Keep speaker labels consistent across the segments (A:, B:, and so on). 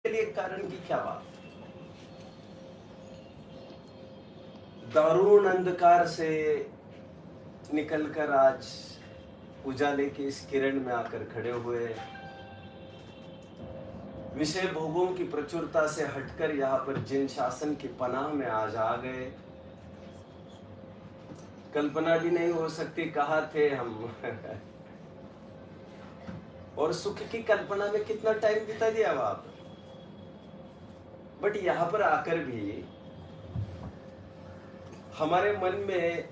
A: लिए कारण की क्या बात। दारुण अंधकार से निकलकर आज उजाले की इस किरण में आकर खड़े हुए, विषय भोगों की प्रचुरता से हटकर यहाँ पर जिन शासन की पनाह में आज आ गए, कल्पना भी नहीं हो सकती कहाँ थे हम। और सुख की कल्पना में कितना टाइम बिता दिया वहां पर, बट यहाँ पर आकर भी हमारे मन में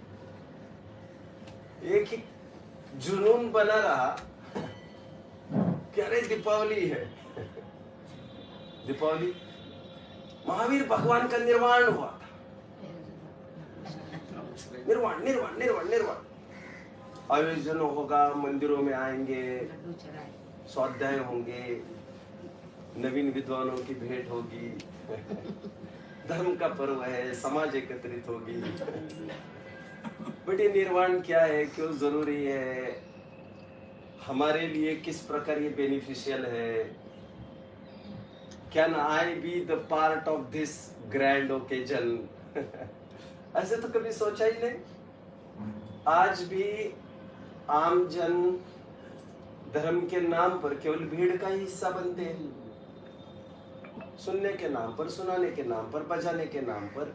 A: एक ही जुनून बना रहा कि अरे दीपावली है। दीपावली महावीर भगवान का निर्वाण हुआ था। निर्वाण निर्वाण निर्वाण निर्वाण आयोजन होगा, मंदिरों में आएंगे, स्वाध्याय होंगे, नवीन विद्वानों की भेंट होगी, धर्म का पर्व है, समाज एकत्रित होगी। बट ये निर्वाण क्या है, क्यों जरूरी है, हमारे लिए किस प्रकार ये बेनिफिशियल है, can I be the part of this grand occasion. ऐसे तो कभी सोचा ही नहीं। आज भी आम जन धर्म के नाम पर केवल भीड़ का ही हिस्सा बनते हैं, सुनने के नाम पर, सुनाने के नाम पर, बजाने के नाम पर,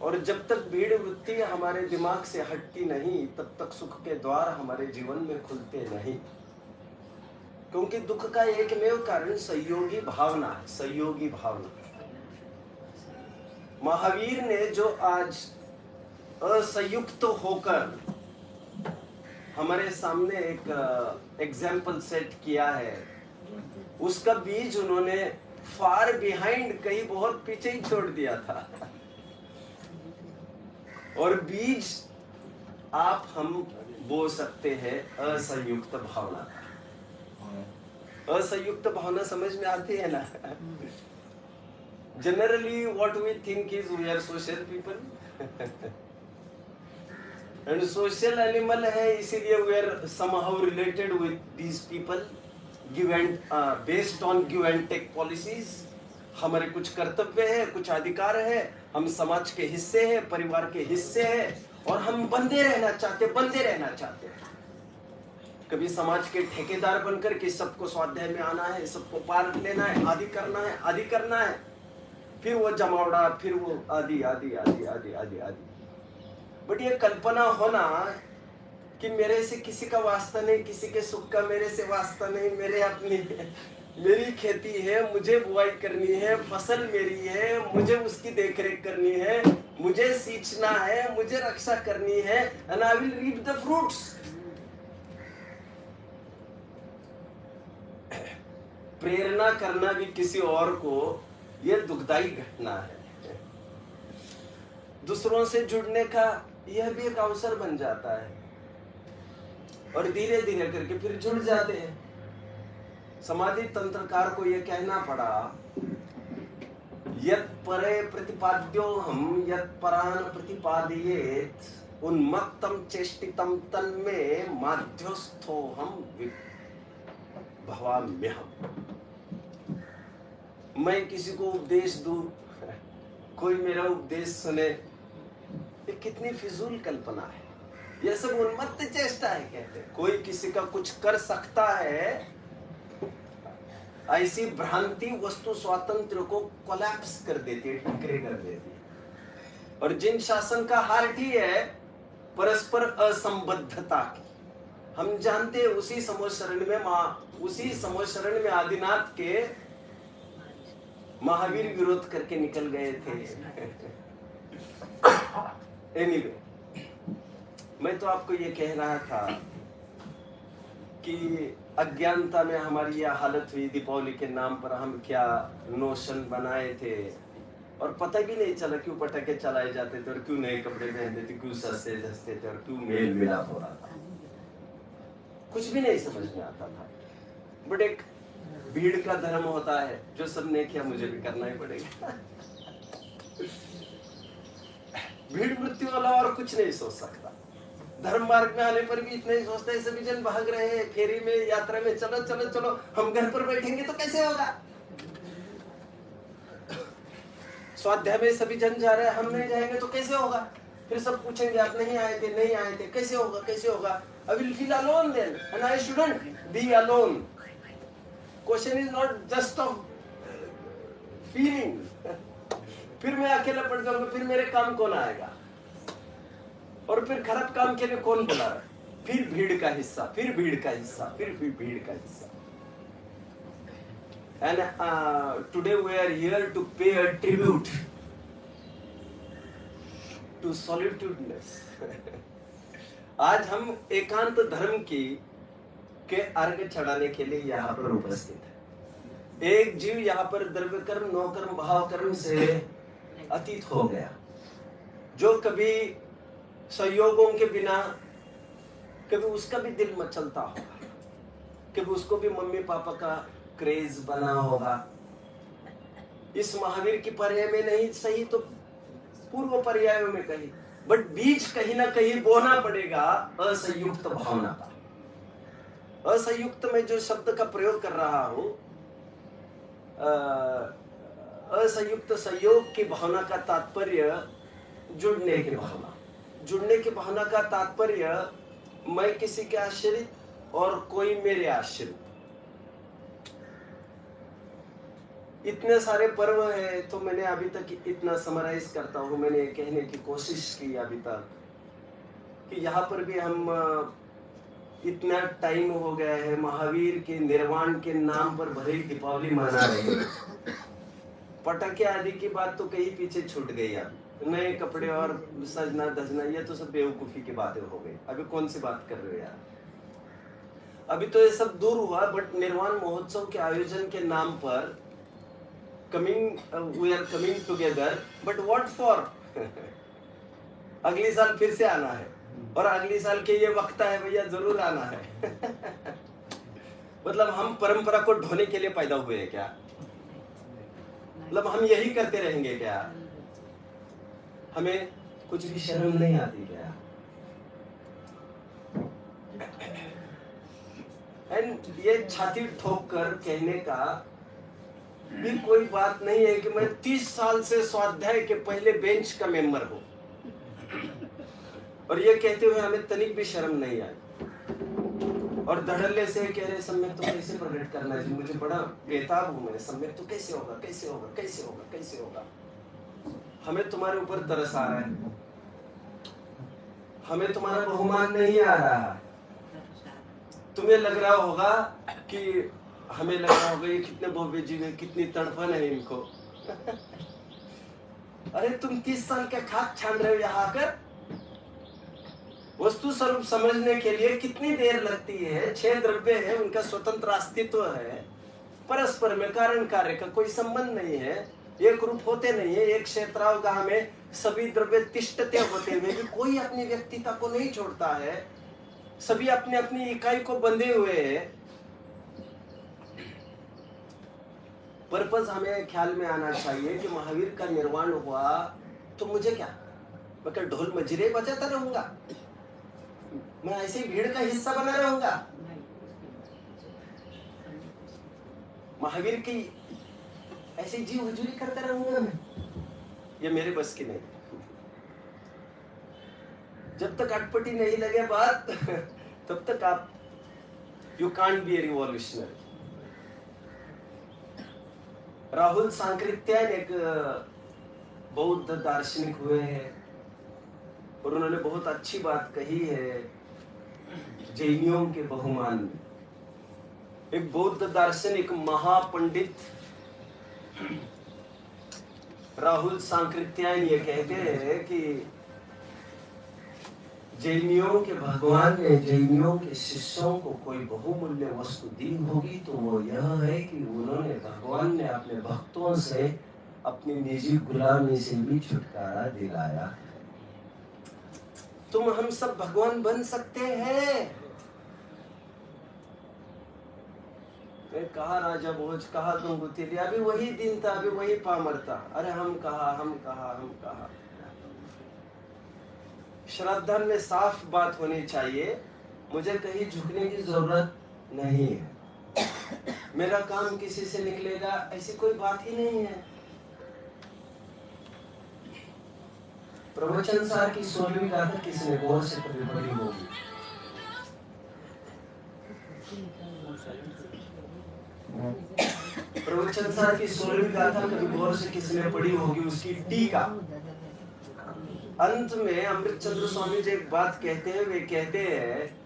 A: और जब तक भीड़ वृत्ति हमारे दिमाग से हटती नहीं, तब तक सुख के द्वार हमारे जीवन में खुलते नहीं। क्योंकि दुख का एकमेव कारण सहयोगी भावना है, सहयोगी भावना। महावीर ने जो आज असंयुक्त होकर हमारे सामने एक एग्जाम्पल सेट किया है, उसका बीज उन्होंने फार बिहाइंड, कहीं बहुत पीछे ही छोड़ दिया था। और बीज आप हम बो सकते हैं असंयुक्त भावना। असंयुक्त भावना समझ में आती है ना। Generally what we think is we are social people and social animal है, इसीलिए we are somehow related with these people, give and based on give and take policies. हमारे कुछ कर्तव्य है, कुछ अधिकार है, हम समाज के हिस्से हैं, परिवार के हिस्से हैं, और हम बंधे रहना चाहते हैं। कभी समाज के ठेकेदार बनकर के सबको स्वाध्याय में आना है, सबको पार लेना है, आदि करना है, फिर वो जमावड़ा, फिर वो आदि। बट ये कल्पना होना कि मेरे से किसी का वास्ता नहीं, किसी के सुख का मेरे से वास्ता नहीं, मेरी खेती है, मुझे बुआई करनी है, फसल मेरी है, मुझे उसकी देखरेख करनी है, मुझे सींचना है, मुझे रक्षा करनी है, and I will reap the fruits। प्रेरणा करना भी किसी और को, यह दुखदाई घटना है। दूसरों से जुड़ने का यह भी एक अवसर बन जाता है, और धीरे धीरे करके फिर जुड़ जाते हैं। समाधि तंत्रकार को यह कहना पड़ा, यत् परे प्रतिपाद्यो हम यत् परान प्रतिपादयेत् उन्मत्तम चेष्टितम तन्मे माध्यस्थो हम भवाम्यहम्। मैं किसी को उपदेश दूं, कोई मेरा उपदेश सुने, ये कितनी फिजूल कल्पना है, यह सब उन्मत्त चेष्टा है। कहते कोई किसी का कुछ कर सकता है, ऐसी भ्रांति वस्तु स्वातंत्र को कोलैप्स कर देती है, टुकड़े कर देती है। और जिन शासन का हार्ट ही है परस्पर असंबद्धता की, हम जानते हैं उसी समोह शरण में आदिनाथ के महावीर विरोध करके निकल गए थे। एनीवे, मैं तो आपको ये कह रहा था कि अज्ञानता में हमारी यह हालत हुई। दीपावली के नाम पर हम क्या नोशन बनाए थे, और पता भी नहीं चला क्यों पटाखे चलाए जाते थे, और क्यों नए कपड़े पहनते थे, क्यों सस्ते थे, और क्यों मेल मिलाप हो रहा था, कुछ भी नहीं समझ में आता था। बट एक भीड़ का धर्म होता है, जो सबने किया मुझे भी करना ही पड़ेगा। भीड़ मृत्यु वाला और कुछ नहीं सोच सकता। धर्म मार्ग में आने पर भी इतना ही सोचता है, सभी जन भाग रहे हैं फेरी में, यात्रा में, चलो चलो चलो, हम घर पर बैठेंगे तो कैसे होगा। स्वाध्याय में सभी जन जा रहे हैं, हम नहीं जाएंगे तो कैसे होगा। फिर सब पूछेंगे आप नहीं आए थे, नहीं आए थे, कैसे होगा, कैसे होगा। I will feel alone then and I shouldn't be alone. Question is not just of feeling. फिर मैं अकेला पड़ जाऊंगा, फिर मेरे काम कौन आएगा, और फिर खराब काम के लिए कौन बुला रहा है। फिर भीड़ का हिस्सा, फिर भीड़ का हिस्सा, फिर भीड़ का हिस्सा। And today we are here to pay a tribute to solitudeness. आज हम एकांत धर्म के अर्घ चढ़ाने के लिए यहाँ पर उपस्थित है। एक जीव यहाँ पर द्रव्य कर्म, नौ कर्म, भाव कर्म से अतीत हो गया, जो कभी संयोगों के बिना कभी उसका भी दिल मचलता होगा, कभी उसको भी मम्मी पापा का क्रेज बना होगा। इस महावीर की पर्याय में नहीं सही तो पूर्व पर्यायों में कहीं, बट बीज कहीं ना कहीं बोना पड़ेगा असंयुक्त भावना का। असंयुक्त में जो शब्द का प्रयोग कर रहा हूं, असंयुक्त संयोग की भावना का तात्पर्य जुड़ने की भावना। जुड़ने की भावना का तात्पर्य मैं किसी के आश्रित और कोई मेरे आश्रित। इतने सारे पर्व है तो मैंने अभी तक इतना समराइज करता हूं, मैंने कहने की कोशिश की अभी तक कि यहाँ पर भी हम इतना टाइम हो गया है, महावीर के निर्वाण के नाम पर भले ही दीपावली मना रहे हैं। पटाखे आदि की बात तो कहीं पीछे छूट गई। अब नए कपड़े और सजना धजना, ये तो सब बेवकूफी की बातें हो गई। अभी कौन सी बात कर रहे हो यार, अभी तो ये सब दूर हुआ। बट निर्वाण महोत्सव के आयोजन के नाम पर we are coming together, but what for? अगली साल फिर से आना है, और अगली साल के ये वक्त है भैया, जरूर आना है। मतलब हम परंपरा को ढोने के लिए पैदा हुए हैं क्या? मतलब हम यही करते रहेंगे क्या? हमें कुछ भी शर्म नहीं आती क्या? एंड ये छाती ठोक कर कहने का भी कोई बात नहीं है कि मैं 30 साल से स्वाध्याय के पहले बेंच का मेंबर हूं, और ये कहते हुए हमें तनिक भी शर्म नहीं आई। और धड़ल्ले से कह रहे सम्यक तो कैसे प्रकट करना जी, मुझे बड़ा बेताब हूं मैं, सम्यक तो कैसे होगा, कैसे होगा, कैसे होगा, कैसे होगा। हमें तुम्हारे ऊपर तरस आ रहा है, हमें तुम्हारा बहुमान नहीं आ रहा। तुम्हें लग रहा होगा कि हमें लग रहा होगा ये कितने भव्य जीव है, कितनी तड़पन है इनको। अरे तुम 30 साल के खाक छान रहे हो यहाँ आकर। वस्तु स्वरूप समझने के लिए कितनी देर लगती है। 6 द्रव्य है, उनका स्वतंत्र अस्तित्व है, परस्पर में कारण कार्य का कोई संबंध नहीं है, एक रूप होते नहीं है। एक क्षेत्रावगाह में सभी द्रव्य तिष्ठते होते हुए भी कोई अपनी व्यक्तिता को नहीं छोड़ता है, सभी अपनी अपनी इकाई को बंधे हुए है। पर्पस हमें ख्याल में आना चाहिए कि महावीर का निर्वाण हुआ तो मुझे क्या, मैं क्या ढोल मजीरे बजाता रहूंगा, मैं ऐसे भीड़ का हिस्सा बना रहूंगा। महावीर की ऐसी जी हुजूरी करता रहूंगा मैं, ये मेरे बस की नहीं। जब तक अटपटी नहीं लगे बात तब तक आप you can't be A revolutionary. Rahul Sankrityayan एक बौद्ध दार्शनिक हुए हैं, और उन्होंने बहुत अच्छी बात कही है जैनियों के बहुमान में। एक बौद्ध दार्शनिक महापंडित राहुल सांकृत्यायन ये कहते हैं कि जैनियों के भगवान ने जैनियों के शिष्यों को कोई बहुमूल्य वस्तु दी होगी तो वो यह है कि उन्होंने, भगवान ने अपने भक्तों से अपनी निजी गुलामी से भी छुटकारा दिलाया। तुम हम सब भगवान बन सकते हैं। कहा राजा भोज, कहा गंगोत्री, अभी वही दिन था, अभी वही पामर था। अरे हम कहा, हम कहा, हम कहा। श्रद्धा में साफ बात होनी चाहिए, मुझे कहीं झुकने की जरूरत नहीं है, मेरा काम किसी से निकलेगा, ऐसी कोई बात ही नहीं है। प्रवचन सार की 16वीं गाथा किसने गौर से कभी पढ़ी होगी? प्रवचन सार की 16वीं गाथा कभी गौर से किसने पढ़ी होगी? उसकी टीका अंत में अमृतचंद्र स्वामी जी एक बात कहते हैं, वे कहते हैं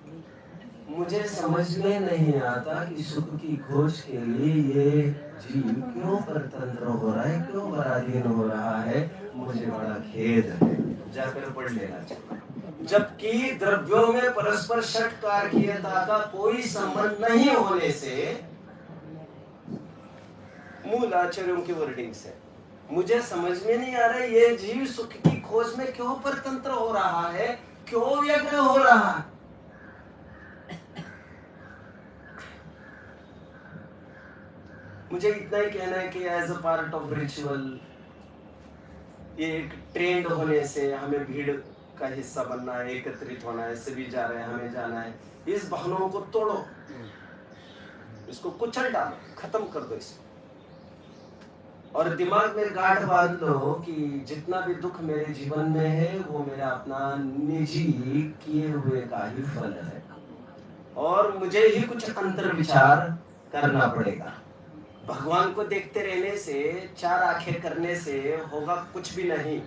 A: मुझे समझ में नहीं आता कि सुख की खोज के लिए ये जीव क्यों परतंत्र हो रहा है, क्यों पराधीन हो रहा है, मुझे बड़ा खेद है। जाकर पढ़ लेना चाहिए। जबकि द्रव्यों में परस्पर षटकारकीयता का कोई संबंध नहीं होने से, मूल आचार्यों की वर्डिंग से मुझे समझ में नहीं आ रहा ये जीव सुख की खोज में क्यों परतंत्र हो रहा है, क्यों व्यग्र हो रहा है। मुझे इतना ही कहना है कि as a part of ritual, ये एक ट्रेंड होने से हमें भीड़ का हिस्सा बनना है, एकत्रित होना है, सभी जा रहे हैं, हमें जाना है, इस बहानों को तोड़ो, इसको कुचल डालो, खत्म कर दो इसको, और दिमाग में गांठ बांध लो कि जितना भी दुख मेरे जीवन में है वो मेरा अपना निजी किए हुए का ही फल है, और मुझे ही कुछ अंतर विचार करना पड़ेगा। भगवान को देखते रहने से, चार आंखें करने से होगा कुछ भी नहीं,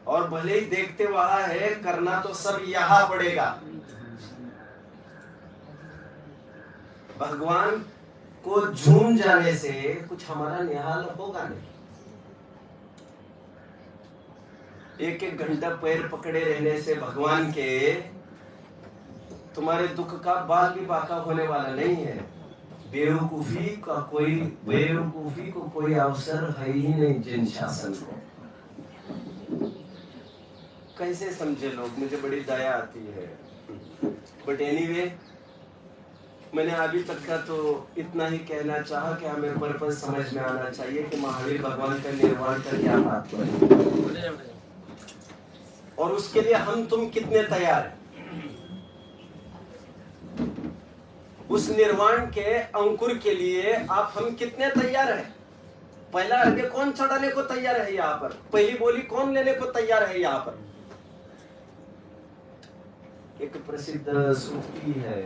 A: और भले ही देखते वहां है, करना तो सब यहाँ पड़ेगा। भगवान को झूम जाने से कुछ हमारा निहाल होगा नहीं। एक एक घंटा पैर पकड़े रहने से भगवान के तुम्हारे दुख का बाल भी बाका होने वाला नहीं है। बेवकूफी को कोई अवसर है ही नहीं जिन शासन को। कैसे समझे लोग, मुझे बड़ी दया आती है। बट एनीवे, मैंने अभी तक का तो इतना ही कहना चाहा कि हमें पर्पस समझ में आना चाहिए कि महावीर भगवान का निर्वाण का क्या तात्पर्य है, और उसके लिए हम तुम कितने तैयार हैं। उस निर्वाण के अंकुर के लिए आप हम कितने तैयार हैं। पहला आगे कौन चढ़ाने को तैयार है यहाँ पर, पहली बोली कौन लेने को तैयार है यहाँ पर। एक प्रसिद्ध सूक्ति है,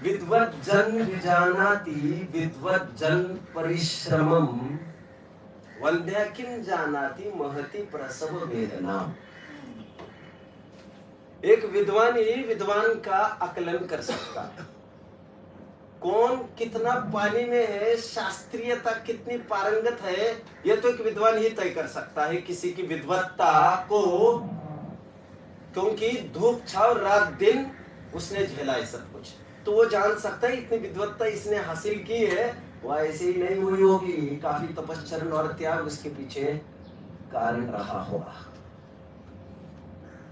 A: विद्वत जन विजानाति विद्वत जन परिश्रमम वंद्या किम जानाति महति प्रसव वेदना। एक विद्वान ही विद्वान का आकलन कर सकता है, कौन कितना पानी में है, शास्त्रीयता कितनी पारंगत है, यह तो एक विद्वान ही तय कर सकता है किसी की विद्वत्ता को, क्योंकि धूप छाव रात दिन उसने झेला है सब कुछ, तो वो जान सकता है इतनी विद्वत्ता इसने हासिल की है, वह ऐसे ही नहीं हुई होगी, काफी तपश्चर्या और त्याग उसके पीछे कारण रहा होगा।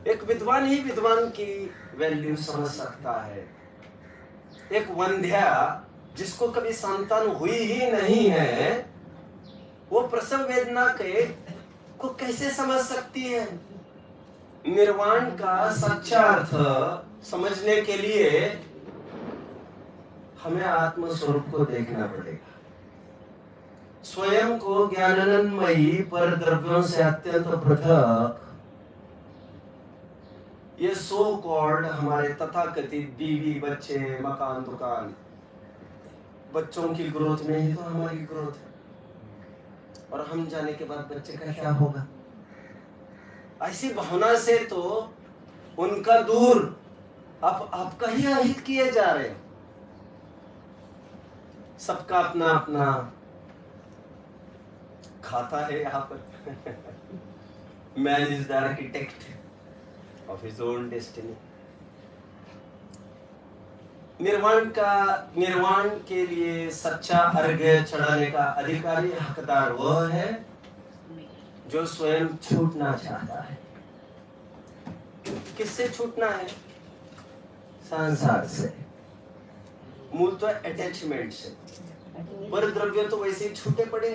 A: एक विद्वान ही विद्वान की वैल्यू समझ सकता है। एक वंध्या जिसको कभी संतान हुई ही नहीं है, वो प्रसव वेदना के को कैसे समझ सकती है। निर्वाण का सच्चा अर्थ समझने के लिए हमें आत्म स्वरूप को देखना पड़ेगा, स्वयं को ज्ञानानंदमयी पर द्रव्यों से अत्यंत पृथक ये सो कॉल्ड हमारे तथाकथित बीवी बच्चे मकान दुकान, बच्चों की ग्रोथ में ही तो हमारी ग्रोथ है, और हम जाने के बाद बच्चे का क्या होगा। ऐसी भावना से तो उनका दूर आपका ही अहित किए जा रहे हैं। सबका अपना अपना खाता है यहाँ पर। Man is the architect of his own destiny. निर्वाण के लिए सच्चा अर्घ्य चढ़ाने का अधिकारी हकदार वह है जो स्वयं छूटना चाहता है। किससे छूटना है? संसार से, मूल तो अटैचमेंट से। पर द्रव्य तो वैसे ही छूटे पड़े,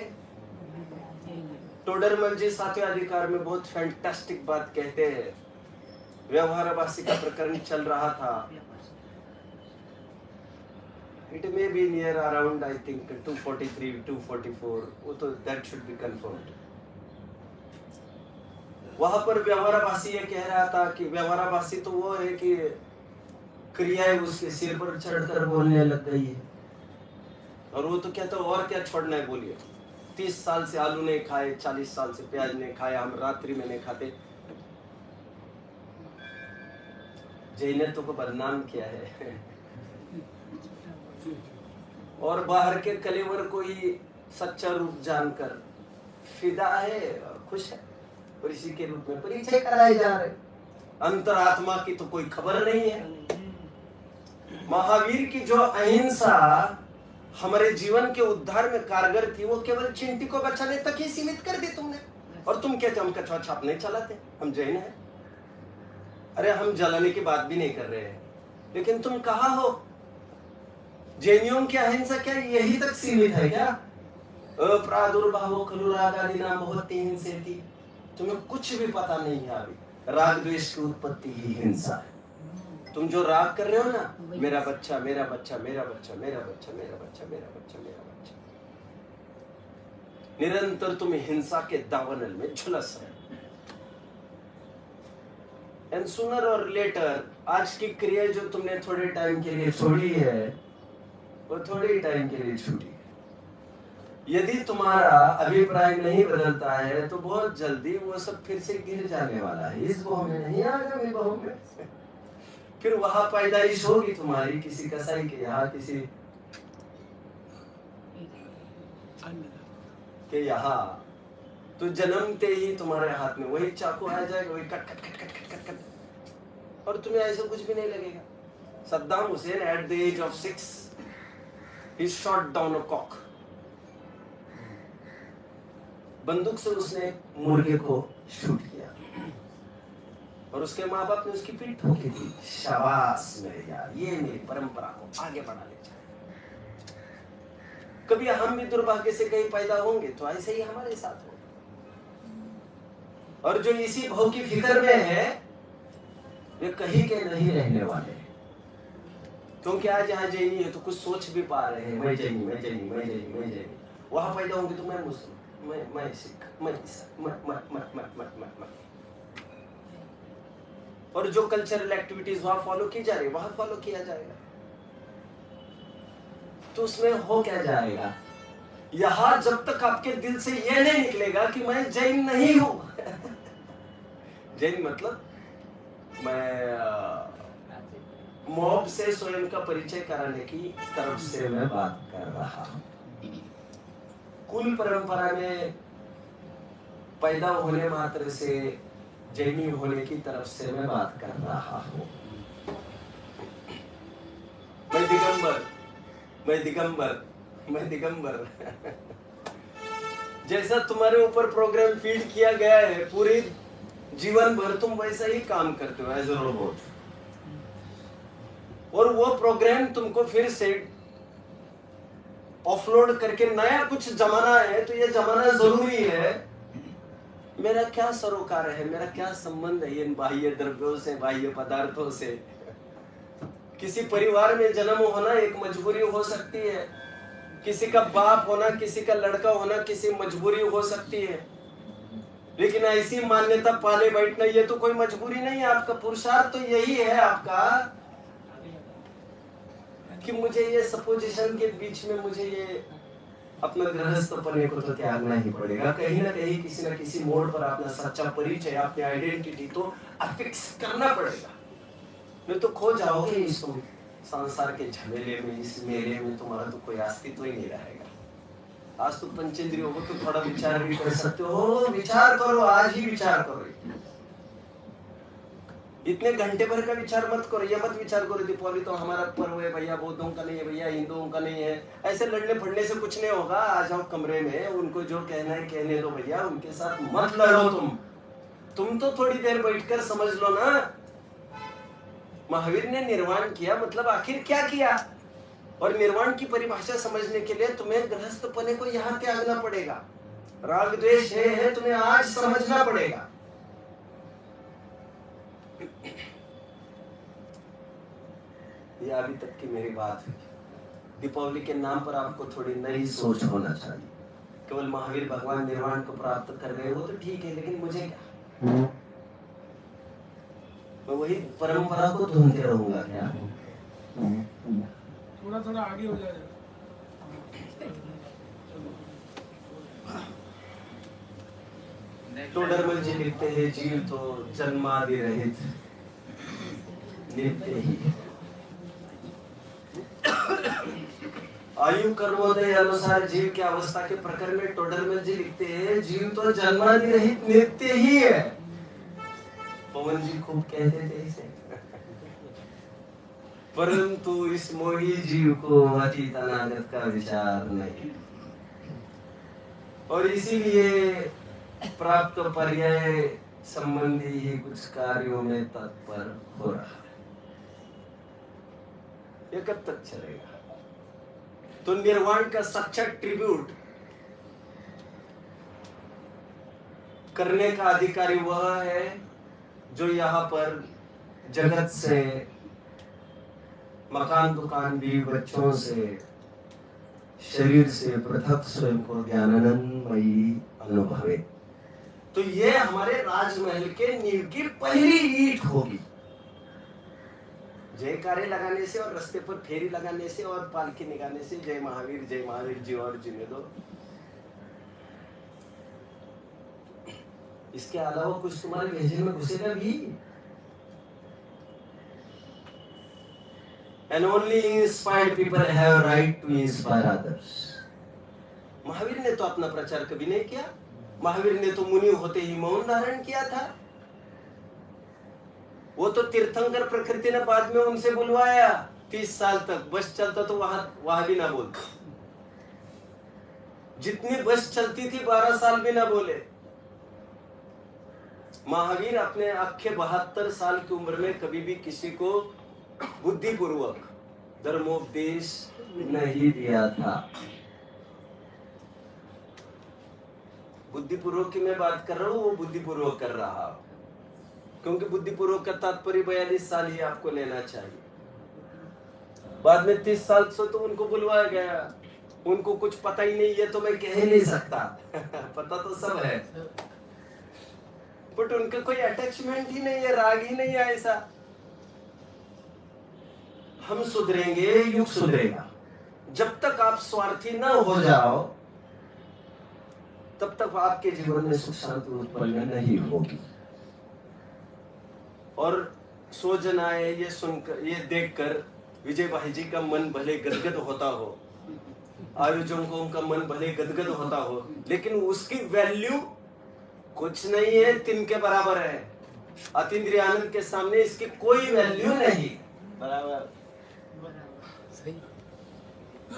A: टोडरमल जी 7वें अधिकार में बहुत फैंटास्टिक बात कहते हैं। व्यवहारवासी का प्रकरण चल रहा था। It may be near around I think 243 244, वो तो दैट शुड बी कंफर्म्ड। वहां पर व्यवहारवासी ये कह रहा था कि व्यवहारवासी तो वो है कि क्रियाएं उसके सिर पर चढ़कर बोलने लग गई है, और वो तो कहता और क्या छोड़ना है बोलिए। 30 साल से आलू नहीं खाए, 40 साल से प्याज नहीं खाया, हम रात्रि में नहीं खाते। जय ने तो को बदनाम किया है और बाहर के कलेवर को ही सच्चा रूप जानकर फिदा है और खुश है, और इसी के रूप में परिचय कराए जा रहे। अंतरात्मा की तो कोई खबर नहीं है। महावीर की जो अहिंसा हमारे जीवन के उद्धार में कारगर थी, वो केवल चिंटी को बचाने तक ही सीमित कर दी तुमने। और तुम कहते हम कछुआ छाप नहीं चलाते, हम जैन हैं। अरे हम जलाने की बात भी नहीं कर रहे हैं, लेकिन तुम कहाँ हो? जैनियों की अहिंसा क्या यही तक सीमित है क्या? प्रादुर्भाव खलु रागादि नाम बहुत हिंसेति। तुम्हें कुछ भी पता नहीं है अभी। राग द्वेष की उत्पत्ति ही हिंसा है। तुम जो राग कर रहे हो ना, मेरा बच्चा मेरा बच्चा मेरा बच्चा मेरा बच्चा मेरा बच्चा मेरा बच्चा मेरा बच्चा, निरंतर तुम हिंसा के दावनल में झुलस रहे। एंड सूनर और लेटर आज की क्रिया जो तुमने थोड़े टाइम के लिए छोड़ी है, वो थोड़े टाइम के लिए छूटी है। यदि तुम्हारा अभिप्राय नहीं बदलता है तो बहुत जल्दी वो सब फिर से गिर जाने वाला है। इस बहु में नहीं, आगामी बहु में फिर वहां पैदाइश होगी तुम्हारी किसी कसाई के यहाँ, किसी के यहाँ, तो जन्मते ही तुम्हारे हाथ में वही चाकू आ जाएगा, वही cut cut cut cut cut cut cut, और तुम्हें ऐसा कुछ भी नहीं लगेगा। Saddam Hussein at the age of 6 he shot down a cock। बंदूक से उसने मुर्गे को शूट किया और उसके माँ बाप ने उसकी पीठ ठोकी थी। शाबाश मेरे यार, ये मेरी परंपरा को आगे बढ़ा ले जाए। कभी हम भी दुर्भाग्य से कहीं पैदा होंगे तो ऐसे ही हमारे साथ हो, और जो इसी भाव की फिक्र में है वे कहीं के नहीं रहने वाले। क्योंकि आज यहाँ जैनी है तो कुछ सोच भी पा रहे हैं, मैं जैनी मैं जैनी मैं जैनी मैं जैनी। वहां पैदा होंगे तो मैं मुस्लिम, मैं सिख, मैं ईसाई, मैं। और जो कल्चरल एक्टिविटीज वहां फॉलो की जा रही है वहां फॉलो किया जाएगा, तो उसमें हो क्या जाएगा? यहाँ जब तक आपके दिल से यह नहीं निकलेगा कि मैं जैन नहीं हूं जैन मतलब मैं मॉब से स्वयं का परिचय कराने की तरफ से मैं बात कर रहा हूं। कुल परंपरा में पैदा होने मात्र से जैनी होने की तरफ से मैं बात कर रहा हूं। मैं दिगंबर मैं दिगंबर मैं दिगंबर जैसा तुम्हारे ऊपर प्रोग्राम फीड किया गया है, पूरे जीवन भर तुम वैसा ही काम करते हो एज अ रोबोट, और वो प्रोग्राम तुमको फिर से ऑफलोड करके नया कुछ जमाना है, तो ये जमाना जरूरी है। मेरा क्या सरोकार है, मेरा क्या संबंध है इन बाह्य द्रव्यों से, बाह्य पदार्थों से? किसी परिवार में जन्म होना एक मजबूरी हो सकती है, किसी का बाप होना, किसी का लड़का होना किसी मजबूरी हो सकती है, लेकिन ऐसी मान्यता पाले बैठना ये तो कोई मजबूरी नहीं है। आपका पुरुषार्थ तो यही है आपका कि मुझे ये सपोजिशन के बीच में मुझे ये अपना गृहस्थपने को तो त्यागना ही पड़ेगा। कहीं ना कहीं किसी न किसी मोड़ पर अपना सच्चा परिचय, अपनी आइडेंटिटी तो अफिक्स करना पड़ेगा, नहीं तो खो जाओगे इस संसार के झमेले में, इस मेले में तुम्हारा तो कोई अस्तित्व ही नहीं रहेगा। आज तो पंचेंद्रियों को तो थोड़ा विचार भी कर सकते हो, विचार करो, आज ही विचार करो। इतने घंटे भर का विचार मत करो, ये मत विचार करो दीपावली तो हमारा पर्व है भैया, बौद्धों का नहीं है भैया, हिंदुओं का नहीं है। ऐसे लड़ने फड़ने से कुछ नहीं होगा। आ जाओ कमरे में, उनको जो कहना है कहने दो भैया, उनके साथ मत लड़ो। तुम तो थोड़ी देर बैठकर समझ लो ना, महावीर ने निर्वाण किया मतलब आखिर क्या किया, और निर्वाण की परिभाषा समझने के लिए तुम्हें गृहस्थपने को यहाँ त्यागना पड़ेगा। राग द्वेष है तुम्हें आज समझना पड़ेगा। ये अभी तक की मेरी बात हुई। दीपावली के नाम पर आपको थोड़ी नई सोच होना चाहिए। केवल महावीर भगवान निर्वाण को प्राप्त कर रहे हो तो ठीक है, लेकिन मुझे क्या, मैं वही परंपरा को ढूंढते रहूंगा क्या?
B: थोड़ा थोड़ा आगे हो जाएगा।
A: टोडरमल जी लिखते हैं, जीव तो जन्मादि रहित नित्य ही है। आयु कर्मोदय अनुसार जीव की अवस्था के प्रकरण में टोडरमल जी लिखते हैं, जीव तो जन्मादि रहित नित्य ही है। पवन जी खूब कहते थे इसे। परंतु इस मोही जीव को अतीत अनागत का विचार नहीं, और इसीलिए प्राप्त पर्याय संबंधी ही कुछ कार्यों में तत्पर हो रहा है। ये कब तक चलेगा? तो निर्वाण का सच्चा ट्रिब्यूट करने का अधिकारी वह है जो यहाँ पर जगत से, मकान दुकान भी बच्चों से, शरीर से पृथक स्वयं को ज्ञानानंदमयी अनुभवे। तो ये हमारे राजमहल के नींव की पहली ईंट होगी। जयकारे लगाने से और रास्ते पर फेरी लगाने से और पालकी निकालने से जय महावीर जी और जीने दो, इसके अलावा कुछ तुम्हारे भेजे में घुसेगा भी? And only inspired people have right to inspire others. Mahavir ने तो अपना प्रचार कभी नहीं किया। महावीर ने तो मुनि होते ही मौन धारण किया था। वो तो तीर्थंकर प्रकृति ने बाद में उनसे बुलवाया। 30 साल तक बस चलता तो वहां भी ना बोलते। जितनी बस चलती थी 12 साल भी ना बोले। महावीर अपने अक्खे 72 साल की उम्र में कभी भी किसी को बुद्धिपूर्वक धर्मोपदेश नहीं दिया था। बुद्धिपूर्वक की मैं बात कर रहा हूं, वो बुद्धिपूर्वक कर रहा, क्योंकि बुद्धिपूर्वक का तात्पर्य 42 साल ही आपको लेना चाहिए। बाद में 30 साल से तो उनको बुलवाया गया, उनको कुछ पता ही नहीं, ये तो मैं कह ही नहीं सकता। पता तो सब है, बट उनका कोई अटैचमेंट ही नहीं है, राग ही नहीं है ऐसा। हम सुधरेंगे, युग सुधरेगा। जब तक आप स्वार्थी ना हो जाओ तब तक आपके जीवन में सुख शांति उत्पन्न नहीं होगी। और सो जन आए ये सुनकर, ये देखकर विजय भाई जी का मन भले गदगद होता हो, आयोजकों का मन भले गदगद होता हो, लेकिन उसकी वैल्यू कुछ नहीं है, तिन के बराबर है। अतीन्द्रिय आनंद के सामने इसकी कोई वैल्यू नहीं। बराबर।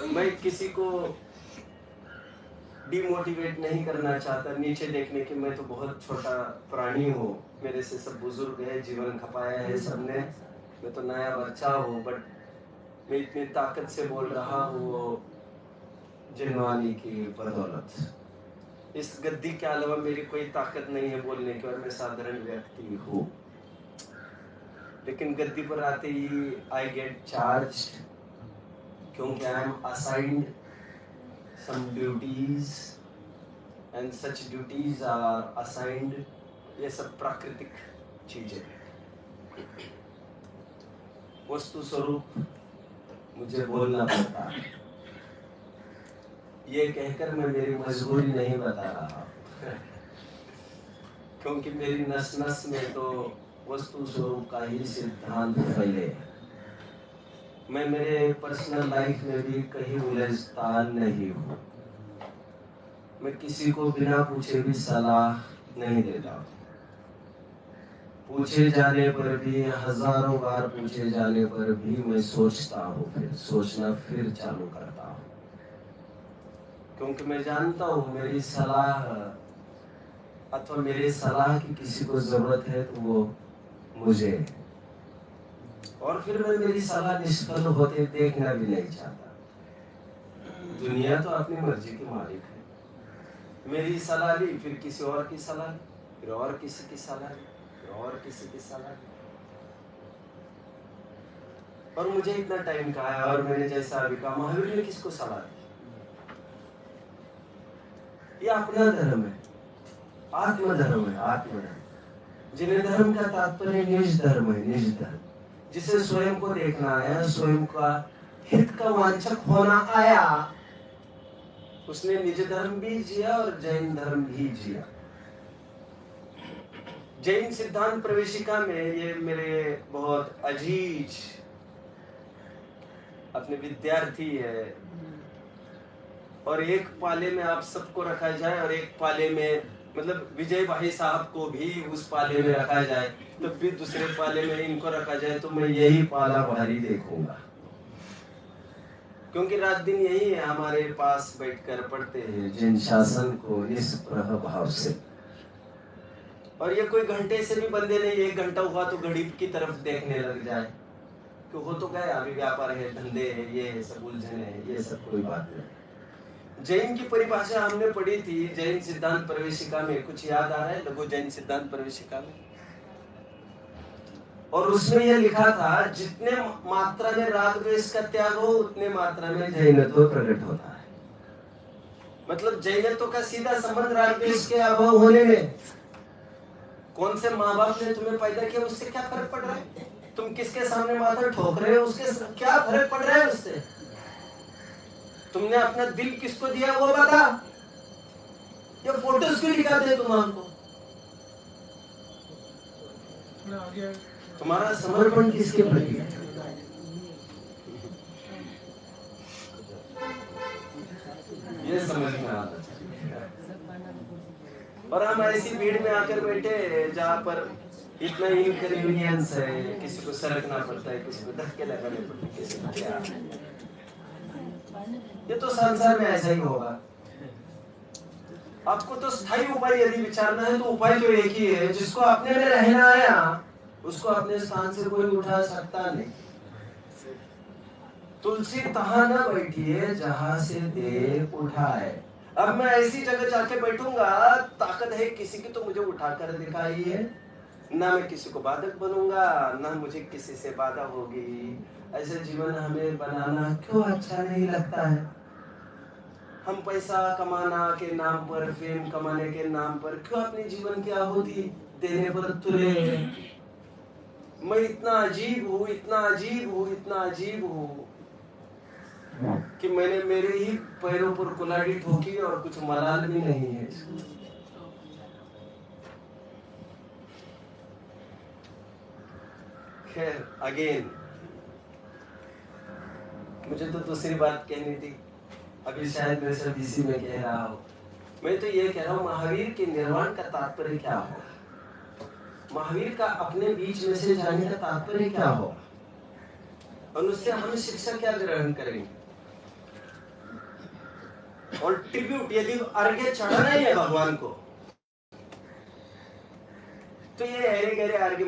A: मैं किसी को डिमोटिवेट नहीं करना चाहता, नीचे देखने की। मैं तो बहुत छोटा प्राणी हूँ, मेरे से सब बुजुर्ग है, जीवन खपाया है सबने, मैं तो नया बच्चा हूँ, बट मैं इतनी ताकत से बोल रहा हूँ जिनवानी की बदौलत। इस गद्दी के अलावा मेरी कोई ताकत नहीं है बोलने की, और मैं साधारण व्यक्ति हूँ। लेकिन गद्दी पर आते ही आई गेट चार्ज्ड, क्योंकि I am assigned some duties and such duties are assigned। ये सब प्राकृतिक चीजें, वस्तु स्वरूप मुझे बोलना पड़ता है। ये कहकर मैं मेरी मजबूरी नहीं बता रहा, क्योंकि मेरी नस नस में तो वस्तु स्वरूप का ही सिद्धांत फैले। मैं मेरे पर्सनल लाइफ में भी कहीं उलझता नहीं हूँ। मैं किसी को बिना पूछे भी सलाह नहीं देता। पूछे जाने पर भी, हजारों बार पूछे जाने पर भी मैं सोचता हूँ, फिर सोचना फिर चालू करता हूँ, क्योंकि मैं जानता हूँ मेरी सलाह अथवा मेरे सलाह की किसी को जरूरत है तो वो मुझे, और फिर मैं मेरी सलाह निष्फल होते देखना भी नहीं चाहता। दुनिया तो अपनी मर्जी की मालिक है। मेरी सलाह ली, फिर किसी और की सलाह ली, फिर और किसी की सलाह ली, फिर और किसी की सलाह ली, और मुझे इतना टाइम कहा है। और मैंने जैसा अभी कहा, महावीर ने किसको सलाह दी? ये अपना धर्म है, आत्मधर्म है, आत्मधर्म। जिन्हें धर्म का तात्पर्य निज धर्म है, निज धर्म, जिसे स्वयं को देखना आया, स्वयं का हित का वांछक होना आया, उसने निज धर्म भी जिया और जैन धर्म भी जिया। जैन सिद्धांत प्रवेशिका में ये मेरे बहुत अजीज अपने विद्यार्थी है, और एक पाले में आप सबको रखा जाए और एक पाले में, मतलब विजय भाई साहब को भी उस पाले में रखा जाए, तो फिर दूसरे पाले में इनको रखा जाए, तो मैं यही पाला भारी देखूंगा, क्योंकि रात दिन यही है, हमारे पास बैठकर पढ़ते हैं जैन शासन को निष्प्रह भाव से। और ये कोई घंटे से भी बंदे नहीं, 1 घंटा हुआ तो घड़ी की तरफ देखने लग जाए कि हो तो गए, अभी व्यापार है, धंधे है, ये है, सब उलझन है, ये सब कोई बात नहीं। जैन की परिभाषा हमने पढ़ी थी जैन सिद्धांत प्रवेशिका में, कुछ याद आ रहा है? लघु जैन सिद्धांत प्रवेशिका में, और उसमें यह लिखा था, जितने मात्रा में राग द्वेष का त्याग हो, उतने मात्रा में जैनत्व प्रकट होता है। मतलब जैनत्व का सीधा संबंध राग द्वेष के अभाव होने में। कौन से माँ बाप ने तुम्हें पैदा किया, उससे क्या फर्क पड़ रहा है? तुम किसके सामने माथा ठोक रहे हो, उसके क्या फर्क पड़ रहा है उससे? तुमने अपना दिल किसको दिया वो बता। ये फोटोज क्यों दिखाते हैं तुम हमको? तुम्हारा समर्पण किसके प्रति है? ये समझ में आता है। और हम ऐसी भीड़ में आकर बैठे जहाँ पर इतना इनकन्वीनियंस है, किसी को सरकना पड़ता है, किसी को धक्के लगाने पड़ते हैं, किसी को क्या। ये तो संसार में ऐसा ही होगा। आपको तो स्थायी उपाय यदि विचारना है तो उपाय तो एक ही है, जिसको अपने में रहना आया उसको अपने स्थान से कोई उठा सकता नहीं। तुलसी तहां न बैठिए जहां से देव उठाए। अब मैं ऐसी जगह जाके बैठूंगा, ताकत है किसी की तो मुझे उठाकर दिखाई है, ना मैं किसी को बाधक बनूंगा, ना मुझे किसी से बाधा होगी। ऐसे जीवन हमें बनाना क्यों अच्छा नहीं लगता है? हम पैसा कमाना के नाम पर, फेम कमाने के नाम पर क्यों अपने जीवन की आहुति देने पर तुले हैं? मैं इतना अजीब हूँ, इतना अजीब हूँ, इतना अजीब हूँ कि मैंने मेरे ही पैरों पर कुल्हाड़ी ठोकी और कुछ मलाल भी नहीं है। खैर, अगेन मुझे तो दूसरी बात कहनी थी, अभी शायद मैं सब इसी में कह रहा हूँ। मैं तो ये कह रहा हूँ, महावीर के निर्वाण का तात्पर्य क्या हो? महावीर का अपने बीच में से जाने का तात्पर्य क्या हो? और उससे हम शिक्षा क्या ग्रहण करेंगे? और ट्रिब्यूट, यदि अर्घ्य चढ़ाना ही है भगवान को, तो ये अरे गहरे अर्घ्य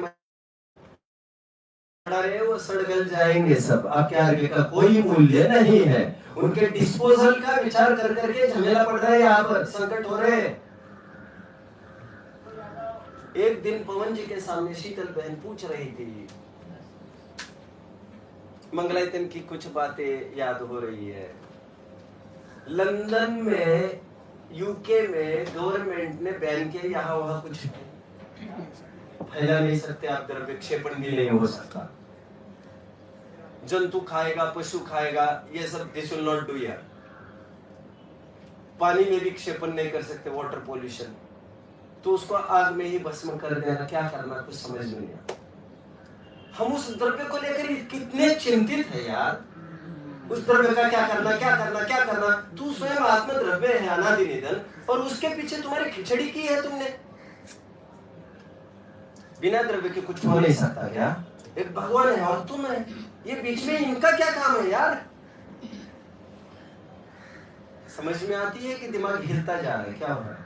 A: चढ़ा रहे, वो सड़गल जाएंगे सब। आपके अर्घ्य का कोई मूल्य नहीं है। उनके डिस्पोजल का विचार कर करके झमेला पड़ रहा है, यहाँ पर संकट हो रहे हैं। एक दिन पवन जी के सामने शीतल बहन पूछ रही थी, मंगलायतन की कुछ बातें याद हो रही है। लंदन में, यूके में गवर्नमेंट ने बैन किया, यहाँ वहां कुछ फैला नहीं सकते आप, द्रव्य क्षेपण भी नहीं हो सकता। जंतु खाएगा, पशु खाएगा, ये सब दिस विल नॉट डू यार। पानी में भी क्षेपण नहीं कर सकते, वाटर पोल्यूशन, तो उसको आग में ही भस्म कर देना, क्या करना कुछ समझ में नहीं आता। हम उस द्रव्य को लेकर कितने चिंतित है यार, उस द्रव्य का क्या करना, क्या करना, क्या करना। तू स्वयं आत्म द्रव्य है, अनादि निधन, और उसके पीछे तुम्हारी खिचड़ी की है तुमने। बिना द्रव्य के कुछ हो नहीं सकता क्या? एक भगवान है और तुम है, ये बीच में इनका क्या काम है यार? समझ में आती है कि दिमाग हिलता जा रहा है, क्या हो रहा है?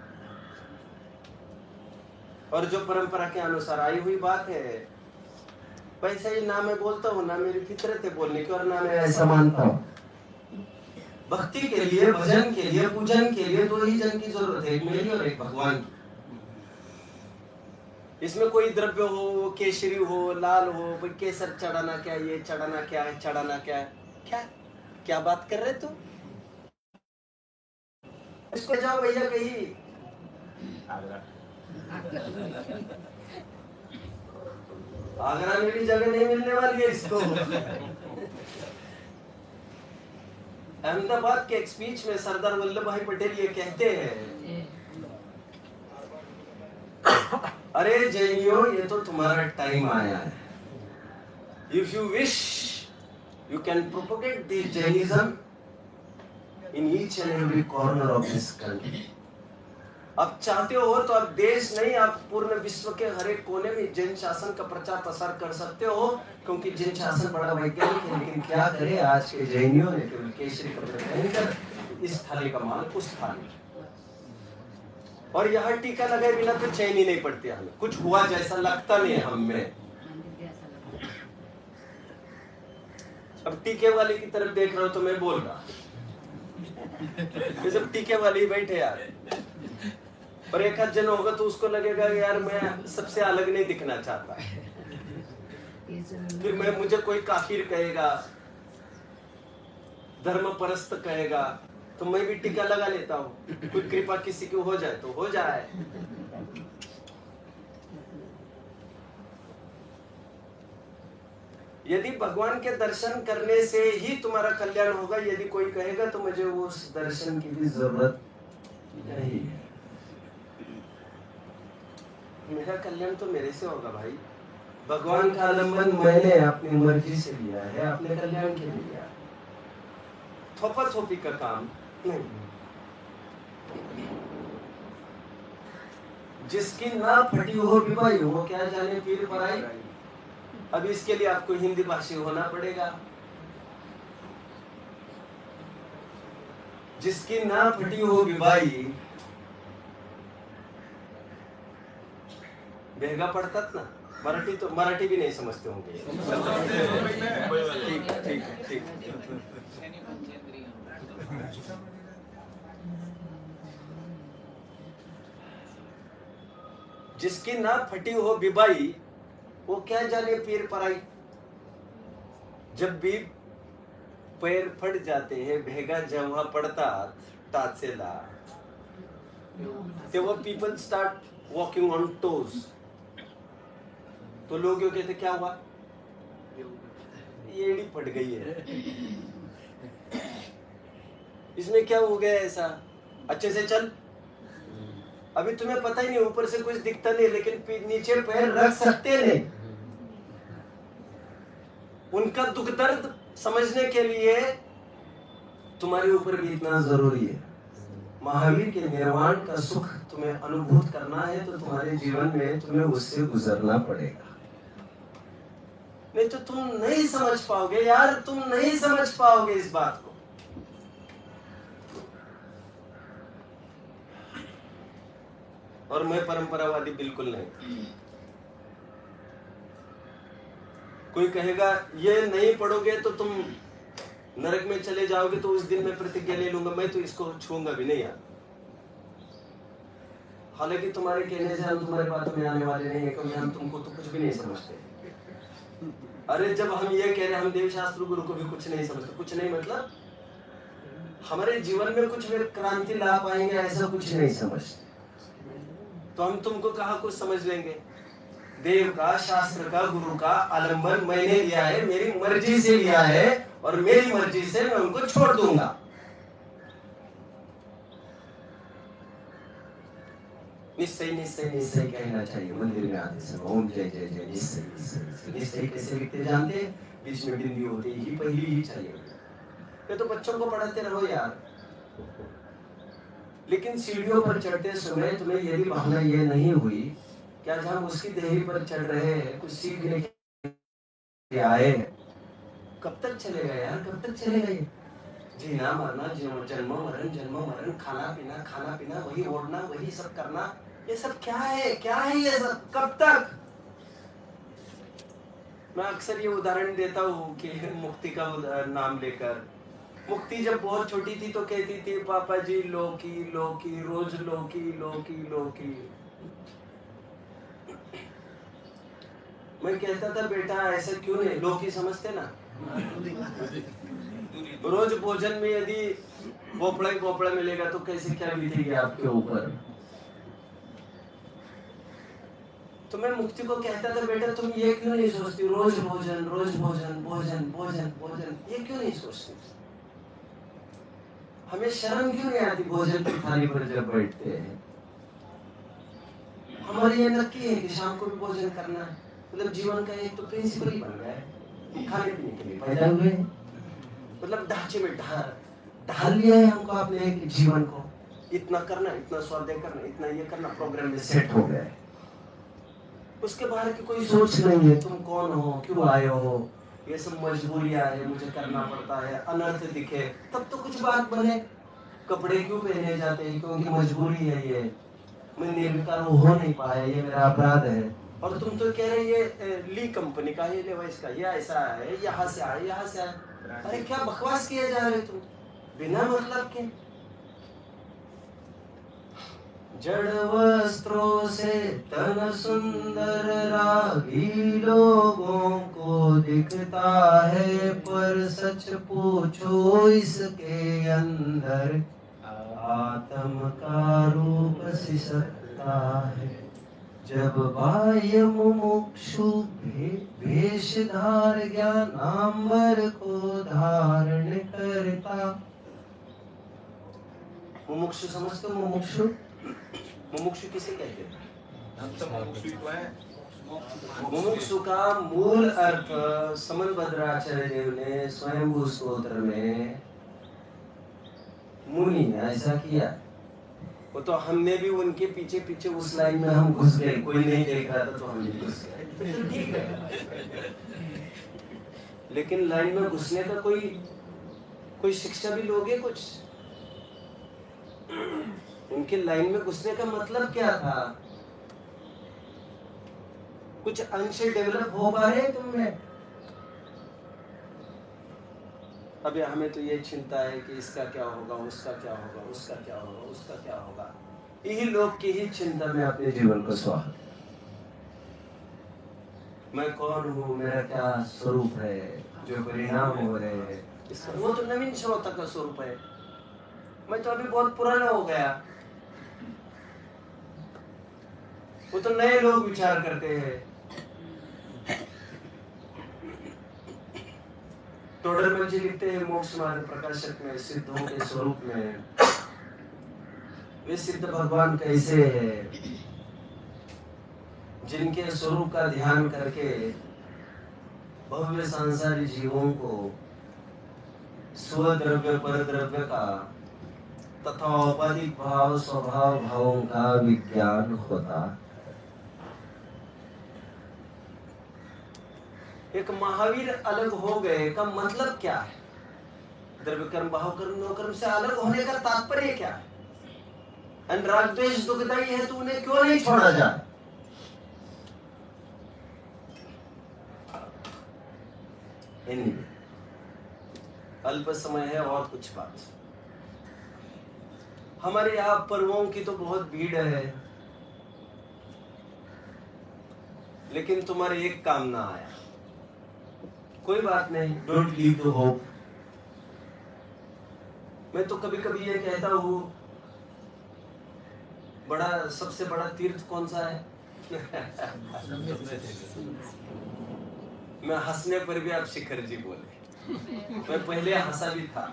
A: और जो परंपरा के अनुसार आई हुई बात है, वैसे ही ना मैं बोलता हूँ, ना मेरी फितरत है बोलने की, और ना मैं ऐसा मानता हूँ। भक्ति के लिए, भजन के लिए, पूजन के लिए 2 ही जन की जरूरत है, एक मेरी और एक भगवान की। इसमें कोई द्रव्य हो, केसरी हो, लाल हो, भाई केसर चढ़ाना क्या, ये चढ़ाना क्या है, चढ़ाना क्या है, क्या क्या बात कर रहे तुम? इसको जाओ भैया कहीं आगरा में भी जगह नहीं मिलने वाली है इसको। अहमदाबाद के एक स्पीच में सरदार वल्लभ भाई पटेल ये कहते हैं, अरे जैनियों, ये तो तुम्हारा टाइम आया है। If you wish you can propagate the Jainism in each and every corner of this country. आप चाहते हो तो आप देश नहीं, आप पूर्ण विश्व के हर एक कोने में जैन शासन का प्रचार प्रसार कर सकते हो, क्योंकि जैन शासन बड़ा वैज्ञानिक है। लेकिन क्या करे, आज के जैनियों ने केवल केसरी कपड़े पहनकर इस थाली का माल उस थाली, और यहाँ टीका लगाए बिना तो चैन ही नहीं पड़ती, हमें कुछ हुआ जैसा लगता नहीं है हमें। अब टीके वाले की तरफ देख रहा हो तो मैं बोल रहा, ये सब टीके वाले ही बैठे यार, और एक आध जन होगा तो उसको लगेगा यार मैं सबसे अलग नहीं दिखना चाहता, फिर मैं मुझे कोई काफिर कहेगा, धर्म परस्त कहेगा, तो मैं भी टीका लगा लेता हूँ। कोई कृपा किसी की हो जाए तो हो जाए। यदि भगवान के दर्शन करने से ही तुम्हारा कल्याण होगा, यदि कोई कहेगा तो मुझे उस दर्शन की भी जरूरत नहीं है, मेरा कल्याण तो मेरे से होगा भाई। भगवान का आलम्बन मैंने अपनी मर्जी से लिया है, अपने कल्याण के लिए लिया, थोपा थोपी का काम नहीं। जिसकी ना फटी हो विवाही हो, क्या जाने पीर पराई। अब इसके लिए आपको हिंदी भाषी होना पड़ेगा। जिसकी ना फटी हो विवाही, बेहगा पढ़तात ना मराठी, तो मराठी भी नहीं समझते होंगे। ठीक ठीक ठीक। जिसकी ना फटी हो बिबाई, वो क्या जाने पीर पराई। जब भी पैर फट जाते हैं, भेगा जेव्हा पडतात टाचेला, तेव्हा people start walking on toes. तो लोग ये कहते क्या हुआ, ये एड़ी फट गई है, इसमें क्या हो गया ऐसा, अच्छे से चल। अभी तुम्हें पता ही नहीं, ऊपर से कुछ दिखता नहीं, लेकिन नीचे पैर रख सकते नहीं। उनका दुख दर्द समझने के लिए तुम्हारे ऊपर भी इतना जरूरी है। महावीर के निर्वाण का सुख तुम्हें अनुभूत करना है तो तुम्हारे जीवन में तुम्हें उससे गुजरना पड़ेगा, नहीं तो तुम नहीं समझ पाओगे यार, तुम नहीं समझ पाओगे इस बात को। और मैं परंपरावादी बिल्कुल नहीं। कोई कहेगा ये नहीं पढ़ोगे तो तुम नरक में चले जाओगे, तो उस दिन मैं प्रतिज्ञा ले लूंगा, मैं तो इसको छूंगा भी नहीं यार। हालांकि तुम्हारे कहने से हम तुम्हारे बातों में आने वाले नहीं है, क्योंकि हम तुमको तो कुछ भी नहीं समझते। अरे जब हम ये कह रहे हैं हम देवशास्त्र गुरु को भी कुछ नहीं समझते, कुछ नहीं मतलब हमारे जीवन में कुछ क्रांति ला पाएंगे ऐसा कुछ नहीं समझते, तो हम तुमको कहा कुछ समझ लेंगे। देव का, शास्त्र का, गुरु का आलंबन मैंने लिया है, मेरी मर्जी से लिया है, और मेरी मर्जी से मैं उनको छोड़ दूंगा। निश्चय निश्चय निश्चय कहना चाहिए मंदिर में आते समय, ओम जय जय जय निश्चय निश्चय। निश्चय कैसे लिखते जानते हैं, बीच में बिंदी होती ही पहली ही चाहिए। ये तो बच्चों को पढ़ाते रहो यार, लेकिन सीढ़ियों पर चढ़ते समय तुम्हें यदि भावना ये नहीं हुई क्या हम उसकी देही पर चढ़ रहे हैं, कुछ सीखने के आए, कब तक चलेगा यार, कब तक चलेगा ये जीना मरना, जन्म मरण, खाना पीना, वही ओढ़ना, वही सब करना, ये सब क्या है, क्या है ये सब, कब तक। मैं अक्सर ये उदाहरण देता हूँ कि मुक्ति का नाम लेकर, मुक्ति जब बहुत छोटी थी तो कहती थी पापा जी लौकी लौकी, रोज लौकी लौकी लौकी। मैं कहता था बेटा ऐसा क्यों नहीं, लौकी समझते ना, रोज भोजन में यदि पोपड़ा पोपड़ा मिलेगा तो कैसे क्या बीतेगी आपके ऊपर। तो मैं मुक्ति को कहता था बेटा तुम ये क्यों नहीं सोचती, रोज भोजन रोज भोजन भोजन भोजन भोजन, ये क्यों नहीं सोचती, हमें शर्म क्यों नहीं आती भोजन की थाली पर जब बैठते हैं। हमारे ये नक्की है कि शाम को भी भोजन करना है, मतलब जीवन का एक तो प्रिंसिपल ही बन गया है, खाने पीने के लिए पैदा हुए, मतलब ढांचे में ढाल लिया है हमको अपने जीवन को, इतना करना, इतना स्वाध्याय करना, इतना ये करना, प्रोग्राम में सेट हो गया है। उसके बाहर की कोई सोच नहीं है, तुम कौन हो, क्यों आए हो, ये सब मजबूरियां है, मुझे करना पड़ता है, अनर्थ दिखे तब तो कुछ बात बने। कपड़े क्यों पहने जाते हैं, क्योंकि मजबूरी है, ये मैं निर्विकार हो नहीं पाया, ये मेरा अपराध है। और तुम तो कह रहे ये ली कंपनी का, ये लेवाइस का, ये ऐसा है, यहाँ से आए यहाँ से आए, अरे क्या बकवास किए जा रहे तुम बिना मतलब के। जड़ वस्त्रों से तन सुंदर रागी लोगों को दिखता है, पर सच पूछो इसके अंदर आत्म का रूप सिसकता है। जब बाह्य मुमुक्षु भेषधार ज्ञानांबर को धारण करता। मुमुक्षु समझते हो, मुमुक्षु मुमुक्षु किसे कहते हैं? मुमुक्षु का मूल अर्थ समनभद्राचार्य देव ने स्वयंभू स्तोत्र में मुनि ऐसा किया। वो तो हमने भी उनके पीछे पीछे उस लाइन में हम घुस गए, कोई नहीं देख रहा था तो हम भी घुस गए, तो ठीक है। लेकिन लाइन में घुसने का कोई शिक्षा भी लोगे कुछ? उनके लाइन में घुसने का मतलब क्या था? कुछ अंश डेवलप हो पा रहे तुम में? अभी हमें तो ये चिंता है कि इसका क्या होगा, उसका क्या होगा, उसका क्या होगा, उसका क्या होगा। यही लोग की ही चिंता में अपने जीवन को स्वाहा। मैं कौन हूँ, मेरा क्या स्वरूप है, जो परिणाम हो रहे हैं, इसका वो तो नवीन श्रोता का स्वरूप है। मैं तो अभी बहुत पुराना हो गया, वो तो नए लोग विचार करते हैं। टोडरमल जी लिखते हैं मोक्ष मार्ग प्रकाशक में, सिद्धों के स्वरूप में वे सिद्ध भगवान कैसे है, जिनके स्वरूप का ध्यान करके भव्य सांसारिक जीवों को स्वद्रव्य पर द्रव्य का तथा औपाधिक भाव स्वभाव भावों का विज्ञान होता। एक महावीर अलग हो गए का मतलब क्या है? द्रव्य कर्म भाव कर्म नो कर्म से अलग होने का तात्पर्य क्या है? राग द्वेष दुखदाई है तो उन्हें क्यों नहीं छोड़ा जाए? अल्प समय है और कुछ बात। हमारे यहाँ पर्वों की तो बहुत भीड़ है, लेकिन तुम्हारे एक काम ना आया। कोई बात नहीं, डोंट लीव द होप। मैं तो कभी कभी ये कहता हूँ, सबसे बड़ा तीर्थ कौन सा है? मैं हंसने पर भी आप शिखर जी बोले, मैं पहले हंसा भी था,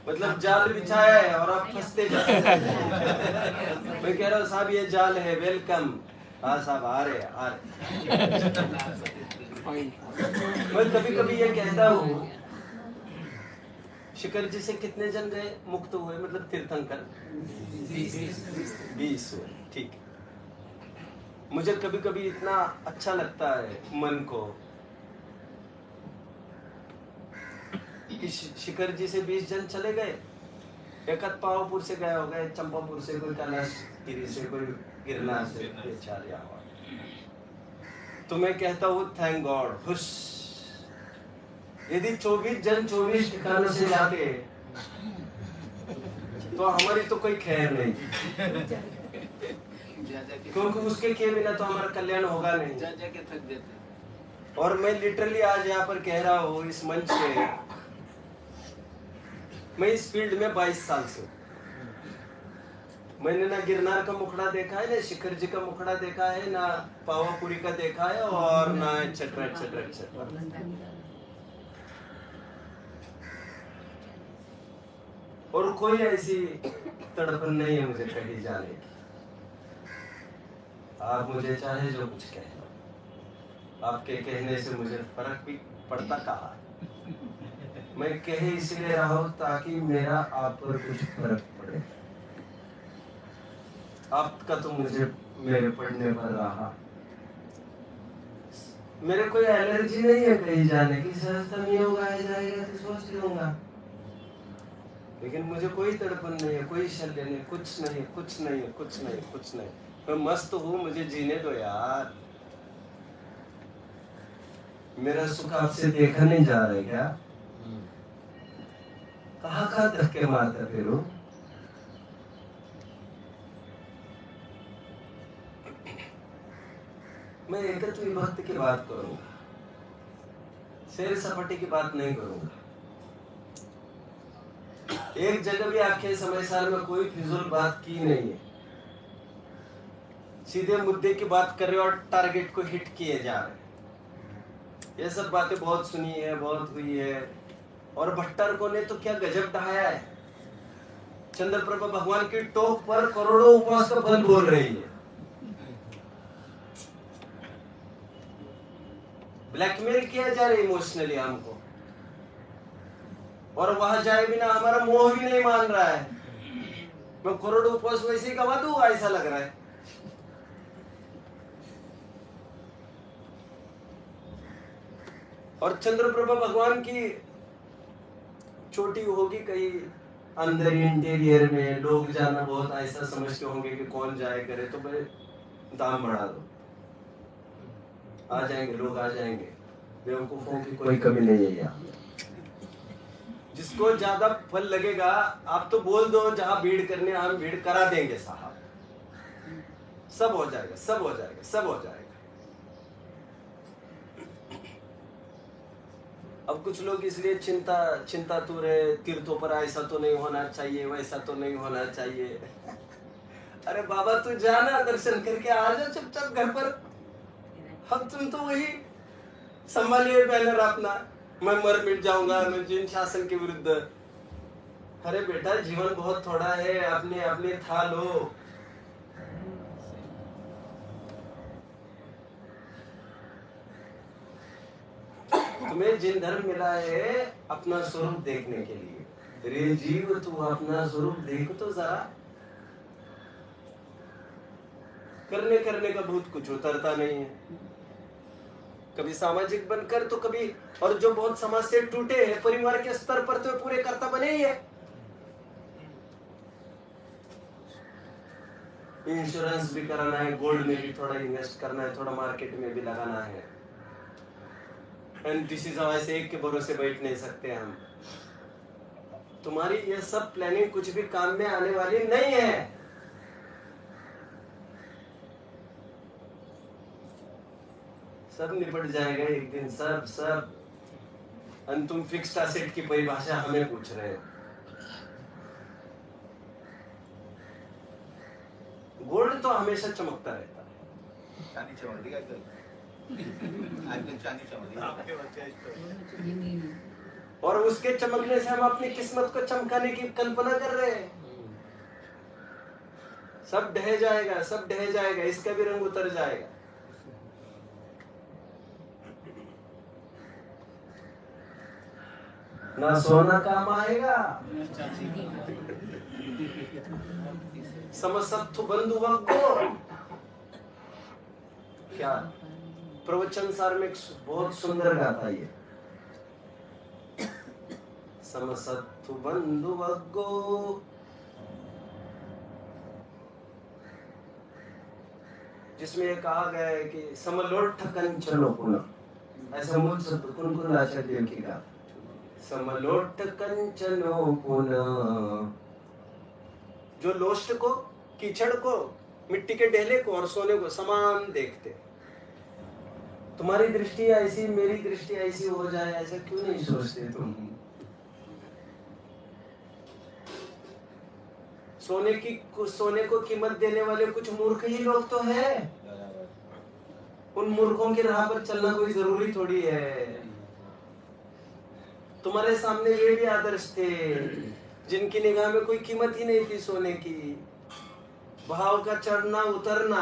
A: मतलब जाल बिछाया है और आप फंसते जाते हैं। मैं कह रहा हूँ साहब ये जाल है, वेलकम। हाँ साहब आ रहे। मैं कभी कभी ये कहता हूँ, शिखर जी से कितने जन गए मुक्त हुए, मतलब तीर्थंकर? 20 हुए, ठीक। मुझे कभी कभी इतना अच्छा लगता है मन को कि शिखर जी से 20 जन चले गए, एक पावापुर से गए हो गए, चंपापुर से कोई, कैलाश गिरी से कोई, गिरनार से 4 यहाँ। तो मैं कहता हूँ थैंक गॉड, खुश। यदि 24 जन 24 ठिकानों से जाते तो हमारी तो कोई खैर नहीं, क्योंकि उसके किए बिना तो हमारा कल्याण होगा नहीं।
B: जाके थक देते।
A: और मैं लिटरली आज यहाँ पर कह रहा हूँ इस मंच पे, मैं इस फील्ड में 22 साल से हूँ। मैंने ना गिरनार का मुखड़ा देखा है, ना शिखर जी का मुखड़ा देखा है, ना पावापुरी का देखा है, और ना एक्सेट्रा एक्सेट्रा एक्सेट्रा। और कोई ऐसी तड़पन नहीं है मुझे कहीं जाने की। आप मुझे चाहे जो कुछ कहे, आपके कहने से मुझे फर्क भी पड़ता कहा। मैं कहे इसलिए रहा हूं ताकि मेरा आप पर कुछ फर्क पड़े। आपका तो मुझे मेरे पढ़ने पर रहा। मेरे कोई एलर्जी नहीं है कहीं जाने की, सहजता नहीं होगा जाएगा तो सोच लूंगा, लेकिन मुझे कोई तड़पन नहीं है, कोई शल्य नहीं, कुछ नहीं, कुछ नहीं, कुछ नहीं, कुछ नहीं। मैं मस्त हूँ, मुझे जीने दो यार। मेरा सुख आपसे देखा नहीं जा रहा है क्या? कहाँ धक्के मारता फिर? मैं एकत्व विभक्ति की बात करूंगा, सैर सपाटे की बात नहीं करूंगा। एक जगह भी आखे समय साल में कोई फिजूल बात की नहीं है। सीधे मुद्दे की बात कर रहे और टारगेट को हिट किए जा रहे। ये सब बातें बहुत सुनी है, बहुत हुई है। और भट्टारकों ने तो क्या गजब ढाया है। चंद्रप्रभा भगवान की टोक पर करोड़ों उपवास का फल बोल रही है। ब्लैकमेल किया जा रहा है इमोशनली हमको, और वहां जाए बिना हमारा मोह भी नहीं मान रहा है। मैं करोड़ों उपवास वैसे ही गवा दूं, ऐसा लग रहा है। और चंद्रप्रभा भगवान की छोटी होगी कहीं अंदर इंटीरियर में, लोग जाना बहुत ऐसा समझते होंगे कि कौन जाए करे, तो भाई दाम बढ़ा दो, आ जाएंगे लोग, आ जाएंगे। बेवकूफों की कोई कमी नहीं है यहाँ। जिसको ज्यादा फल लगेगा आप तो बोल दो, जहां भीड़ करने हम भीड़ करा देंगे साहब, सब हो जाएगा, सब हो जाएगा, सब हो जाएगा। अब कुछ लोग इसलिए चिंतातुर है, तीर्थों पर ऐसा तो नहीं होना चाहिए, वैसा तो नहीं होना चाहिए। अरे बाबा तू जाना, दर्शन करके आ जा चुपचाप घर पर। हम तुम तो वही संभालिए बैनर अपना, मैं मर मिट जाऊंगा, मैं जिन शासन के विरुद्ध। अरे बेटा जीवन बहुत थोड़ा है, अपने अपने था लो। तुम्हें जिन धर्म मिला है अपना स्वरूप देखने के लिए। रे जीव तू अपना स्वरूप देख तो जरा। करने का भूत कुछ उतरता नहीं है। कभी सामाजिक बनकर तो कभी, और जो बहुत समाज से टूटे हैं परिवार के स्तर पर तो पूरे कर्ता बने ही है। इंश्योरेंस भी कराना है, गोल्ड में भी थोड़ा इन्वेस्ट करना है, थोड़ा मार्केट में भी लगाना है। एंड दिस इज ऐसे एक के भरोसे बैठ नहीं सकते हम। तुम्हारी ये सब प्लानिंग कुछ भी काम में आने वाली नहीं है। सब निपट जाएगा एक दिन, सब। और तुम फिक्स्ड एसेट की परिभाषा हमें पूछ रहे हो। गोल्ड तो हमेशा चमकता रहता है।
B: चांदी चमकती है आजकल, चांदी चमकती है।
A: और उसके चमकने से हम अपनी किस्मत को चमकाने की कल्पना कर रहे हैं। सब ढह जाएगा, सब ढह जाएगा, इसका भी रंग उतर जाएगा। ना सोना काम आएगा, समसत्थु बंधु वक्को। क्या प्रवचन सार में बहुत सुंदर गाथा ये, समसत्थु बंधु वक्को। जिसमें ये कहा गया है कि समलोष्ठ कंचनो पुनः, ऐसा मुझ कुनकुन आचार्य की गाथा। समलोट कंचनो पुनः। जो लोष्ट को, कीचड़ को, मिट्टी के ढेले को और सोने को समान देखते। तुम्हारी दृष्टि ऐसी, मेरी दृष्टि ऐसी हो जाए, ऐसा क्यों नहीं सोचते तुम? सोने को कीमत देने वाले कुछ मूर्ख ही लोग तो है। उन मूर्खों की राह पर चलना कोई जरूरी थोड़ी है। तुम्हारे सामने वे भी आदर्श थे जिनकी निगाह में कोई कीमत ही नहीं थी सोने की। भाव का चढ़ना उतरना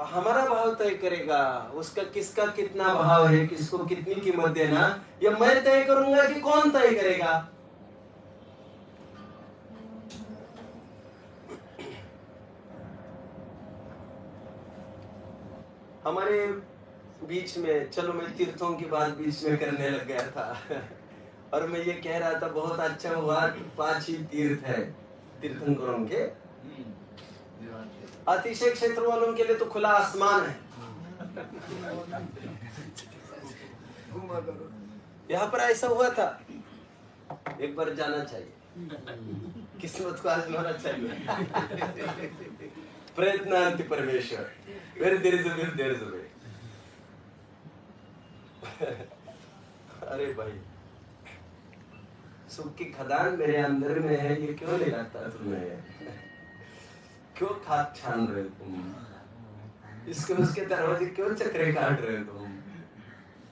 A: हमारा भाव तय करेगा, उसका किसका कितना भाव है, किसको कितनी कीमत देना, ये मैं तय करूंगा कि कौन तय करेगा? हमारे बीच में, चलो मैं तीर्थों की बात बीच में करने लग गया था और मैं ये कह रहा था बहुत अच्छा हुआ 5 ही तीर्थ है तीर्थंकरों के। अतिशय क्षेत्र वालों के लिए तो खुला आसमान है। यहाँ पर ऐसा हुआ था, एक बार जाना चाहिए, किस्मत को आजमाना चाहिए। प्रयत्नांति परमेश्वर, where there is where there is way. अरे भाई, सुख की खदान मेरे अंदर में है, ये क्यों नहीं लगता तुम्हें? क्यों खाक छान रहे तुम? इसके उसके दरवाजे क्यों चक्रे काट रहे तुम?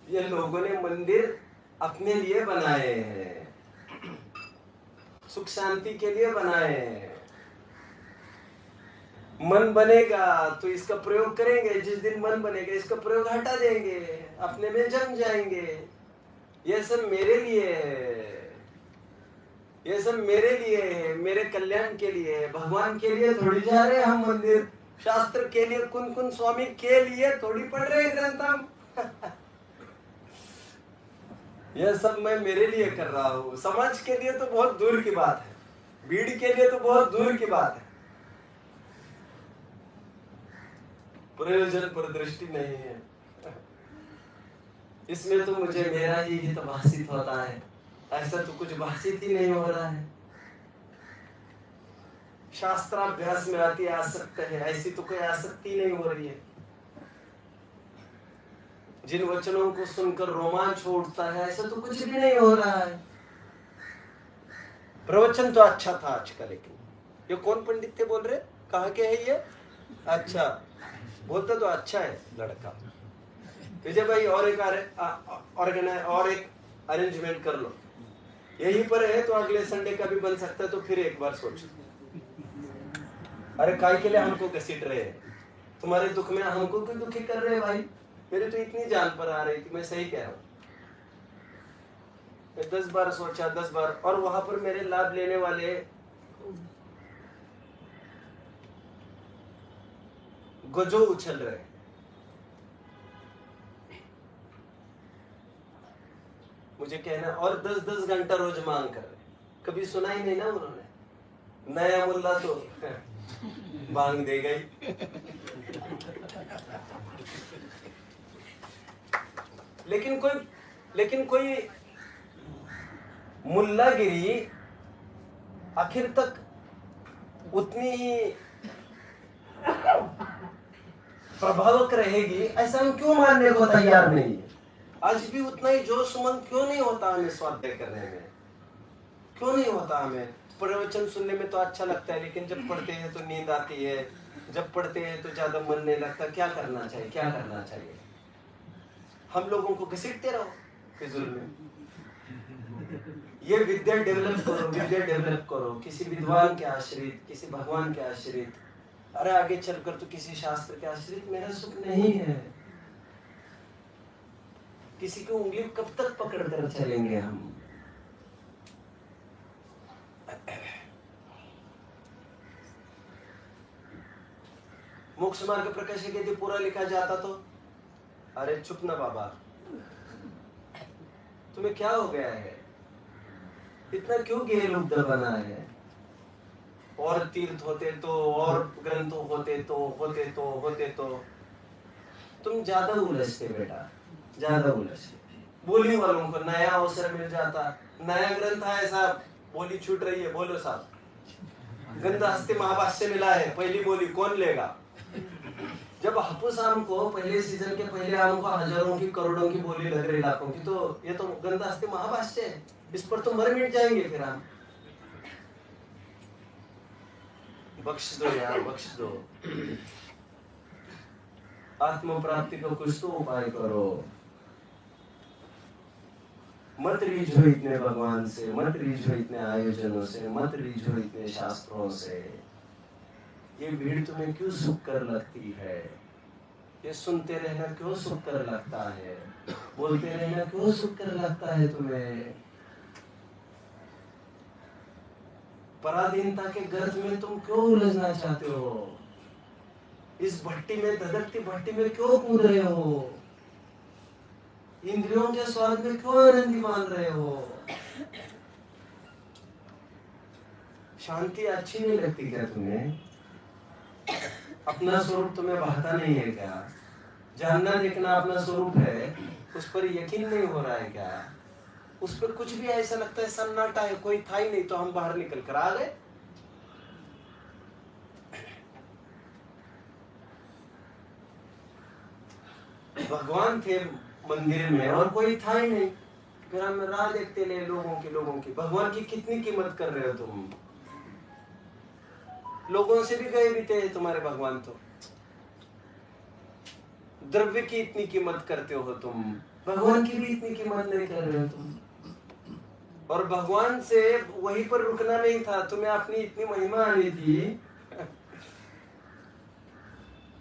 A: ये लोगों ने मंदिर अपने लिए बनाए हैं, सुख शांति के लिए बनाए हैं। मन बनेगा तो इसका प्रयोग करेंगे, जिस दिन मन बनेगा इसका प्रयोग हटा देंगे, अपने में जम जाएंगे। ये सब मेरे लिए है, ये सब मेरे लिए है, मेरे कल्याण के लिए है। भगवान के लिए थोड़ी जा रहे हम मंदिर, शास्त्र के लिए, कुन कुन स्वामी के लिए थोड़ी पढ़ रहे ग्रंथ हम। यह सब मैं मेरे लिए कर रहा हूँ, समाज के लिए तो बहुत दूर की बात है, भीड़ के लिए तो बहुत दूर की बात है। प्रयोजन पर दृष्टि नहीं है, इसमें तो मुझे मेरा ही हित भाषित होता है, ऐसा तो कुछ भाषित ही नहीं हो रहा है। शास्त्राभ्यास में अति आसक्त है, ऐसी तो कोई आसक्ति नहीं हो रही है। जिन वचनों को सुनकर रोमांच उठता है, ऐसा तो कुछ भी नहीं हो रहा है। प्रवचन तो अच्छा था आज का, लेकिन ये कौन पंडित थे बोल रहे, कहाँ के है ये? अच्छा, बोलता तो अच्छा है लड़का। विजय भाई और एक अरेंजमेंट कर लो, यहीं पर है तो अगले संडे का भी बन सकता है, तो फिर एक बार सोचो। अरे काय के लिए हमको घसीट रहे हैं? तुम्हारे दुख में हमको क्यों दुखी कर रहे हैं भाई? मेरे तो इतनी जान पर आ रही थी, मैं सही कह रहा हूँ। मैं 10 बार सोचा, 10 बार, और वहां पर मेरे लाभ लेने वाले गजो उछल रहे। मुझे कहना, और 10-10 घंटा रोज मांग कर रहे। कभी सुना ही नहीं ना उन्होंने। नया मुल्ला तो मांग दे गई। लेकिन कोई मुल्लागिरी आखिर तक उतनी ही प्रभावक रहेगी, ऐसा हम क्यों मानने को तैयार नहीं है? आज भी उतना ही जोशमंद क्यों नहीं होता हमें स्वाध्याय करने में? क्यों नहीं होता हमें? प्रवचन सुनने में तो अच्छा लगता है, लेकिन जब पढ़ते हैं तो नींद आती है, जब पढ़ते हैं तो ज्यादा मन नहीं लगता। क्या करना चाहिए, क्या करना चाहिए? हम लोगों को घसीटते रहो फिजूल में। ये विद्या डेवलप करो, विद्या डेवलप करो, किसी विद्वान के आश्रित, किसी भगवान के आश्रित। अरे आगे चलकर तो किसी शास्त्र के आश्रित मेरा सुख नहीं है। किसी की उंगली कब तक पकड़ कर चलेंगे हम? मोक्ष मार्ग प्रकाश यदि पूरा लिखा जाता तो, अरे चुप ना बाबा, तुम्हें क्या हो गया है? इतना क्यों गेहलूप बना है? और तीर्थ होते तो, और ग्रंथ होते तो तुम ज्यादा उलझते बेटा, ज्यादा उलझते। बोली वालों को नया अवसर मिल जाता। नया ग्रंथ है साहब, बोली छूट रही है, बोलो साहब। गंधहस्ती महाभाष्य मिला है, पहली बोली कौन लेगा? जब हापुस आम को पहले सीजन के पहले आम को हजारों की करोड़ों की बोली लग रही, लाखों की, तो ये तो गंधहस्ती महाभाष्य है, इस पर तो मर मिट जाएंगे फिर हम। बख्श दो यार, बख्श दो। आत्म प्राप्ति को कुछ तो उपाय करो। मत रीझो इतने भगवान से, मत रीझो इतने आयोजनों से, मत रीझो इतने शास्त्रों से। ये भीड़ तुम्हें क्यों सुख कर लगती है? ये सुनते रहना क्यों सुख कर लगता है? बोलते रहना क्यों सुख कर लगता है तुम्हें? पराधीनता के गर्त में तुम क्यों उलझना चाहते हो? इस भट्टी में, धधकती भट्टी में क्यों कूद रहे हो? इंद्रियों के स्वाद में क्यों आनंदी मान रहे हो? शांति अच्छी नहीं लगती क्या तुम्हें? अपना स्वरूप तुम्हें भाता नहीं है क्या? जानना देखना अपना स्वरूप है, उस पर यकीन नहीं हो रहा है क्या? उस पर कुछ भी ऐसा लगता है सन्नाटा है, कोई था ही नहीं, तो हम बाहर निकल कर आ गए। भगवान थे मंदिर में और कोई था ही नहीं, फिर हम राह देखते ले लोगों की। भगवान की कितनी कीमत कर रहे हो तुम? लोगों से भी गए बीते हैं तुम्हारे भगवान तो। द्रव्य की इतनी कीमत करते हो तुम, भगवान की भी इतनी कीमत नहीं कर रहे हो तुम। और भगवान से वहीं पर रुकना नहीं था, तुम्हें अपनी इतनी महिमा आनी थी।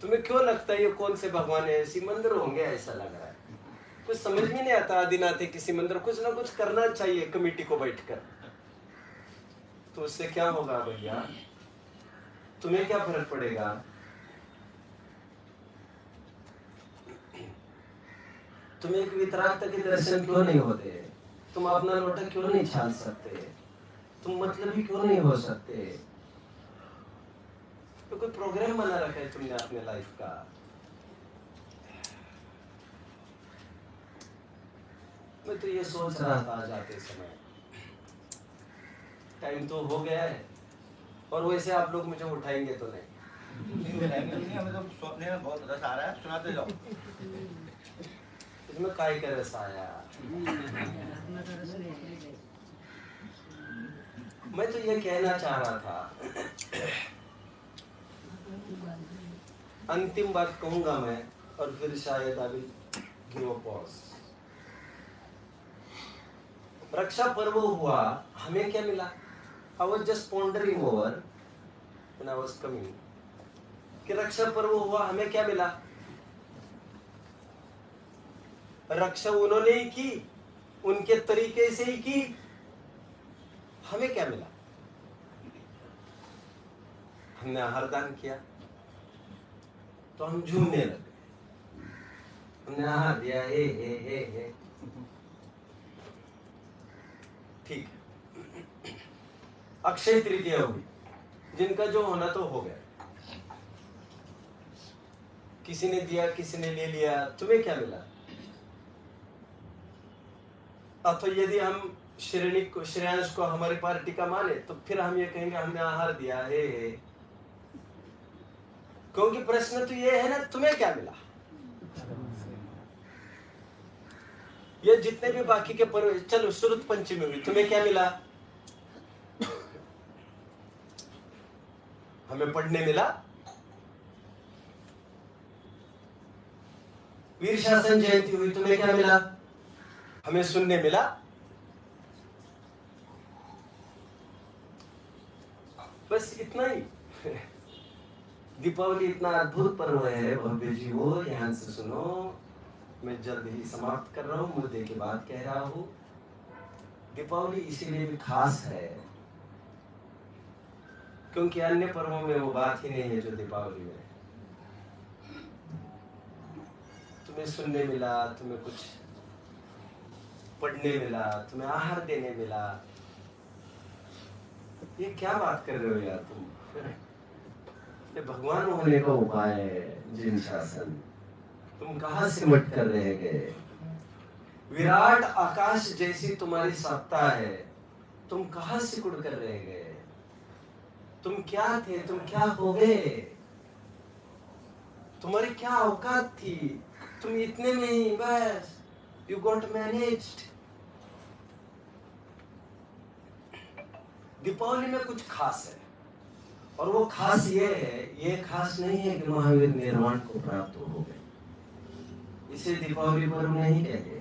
A: तुम्हें क्यों लगता है ये कौन से भगवान है? ऐसी मंदिर होंगे ऐसा लग रहा है। कुछ समझ में नहीं आता। आदिनाथ किसी मंदिर, कुछ ना कुछ करना चाहिए कमेटी को बैठकर। तो उससे क्या होगा भैया? तुम्हें क्या फर्क पड़ेगा? तुम एक वितरागता के दर्शन क्यों नहीं होते? तुम अपना लोटा क्यों नहीं छान सकते? तुम मतलबी क्यों नहीं हो सकते? तो कोई प्रोग्राम बना रखा है तुमने अपने लाइफ का। मैं तो ये सोच रहा था जाते समय, टाइम तो हो गया है, और वैसे आप लोग मुझे उठाएंगे तो नहीं।
B: हमें तो सोचने में बहुत रस आ रहा है, सुनाते जाओ।
A: इसमें काय का रस आया? मैं तो ये कहना चाह रहा था, अंतिम बात कहूंगा मैं, और फिर शायद I will give a pause. Raksha Parv हुआ, हमें क्या मिला? I was just pondering over when I was coming कि रक्षा पर्व हुआ, हमें क्या मिला? रक्षा उन्होंने ही की, उनके तरीके से ही की, हमें क्या मिला? हमने आहार दान किया तो हम झूमने लगे, हमने आहार दिया, हे। ठीक है, अक्षय तृतीया हुई, जिनका जो होना तो हो गया। किसी ने दिया, किसी ने ले लिया, तुम्हें क्या मिला? अथवा यदि हम श्रेयांश को हमारी पार्टी का माने, तो फिर हम ये कहेंगे हमने आहार दिया है। क्योंकि प्रश्न तो ये है ना, तुम्हें क्या मिला? ये जितने भी बाकी के पर्व, चलो श्रुत पंचमी हुई, तुम्हें क्या मिला? हमें पढ़ने मिला। वीर शासन जयंती हुई, तुम्हें क्या मिला? हमें सुनने मिला। बस इतना ही। दीपावली इतना अद्भुत पर्व है भव्य जी, वो ध्यान से सुनो। मैं जल्द ही समाप्त कर रहा हूँ, मुद्दे की बात कह रहा हूँ। दीपावली इसीलिए भी खास है क्योंकि अन्य पर्वों में वो बात ही नहीं है जो दीपावली में। तुम्हें सुनने मिला, तुम्हें कुछ पढ़ने मिला, तुम्हें आहार देने मिला। ये क्या बात कर रहे हो यार तुम? ये भगवान होने का उपाय है। जिन शासन, तुम कहाँ से मट कर रह गए? विराट आकाश जैसी तुम्हारी सत्ता है, तुम कहां सिकुड़ कर रह गए? तुम क्या थे, तुम क्या हो गए? तुम्हारी क्या औकात थी? तुम इतने में ही बस यू गॉट मैनेज्ड। दीपावली में कुछ खास है, और वो खास ये है, ये खास नहीं है कि महावीर निर्वाण को प्राप्त हो गए, इसे दीपावली पर्व नहीं कहते।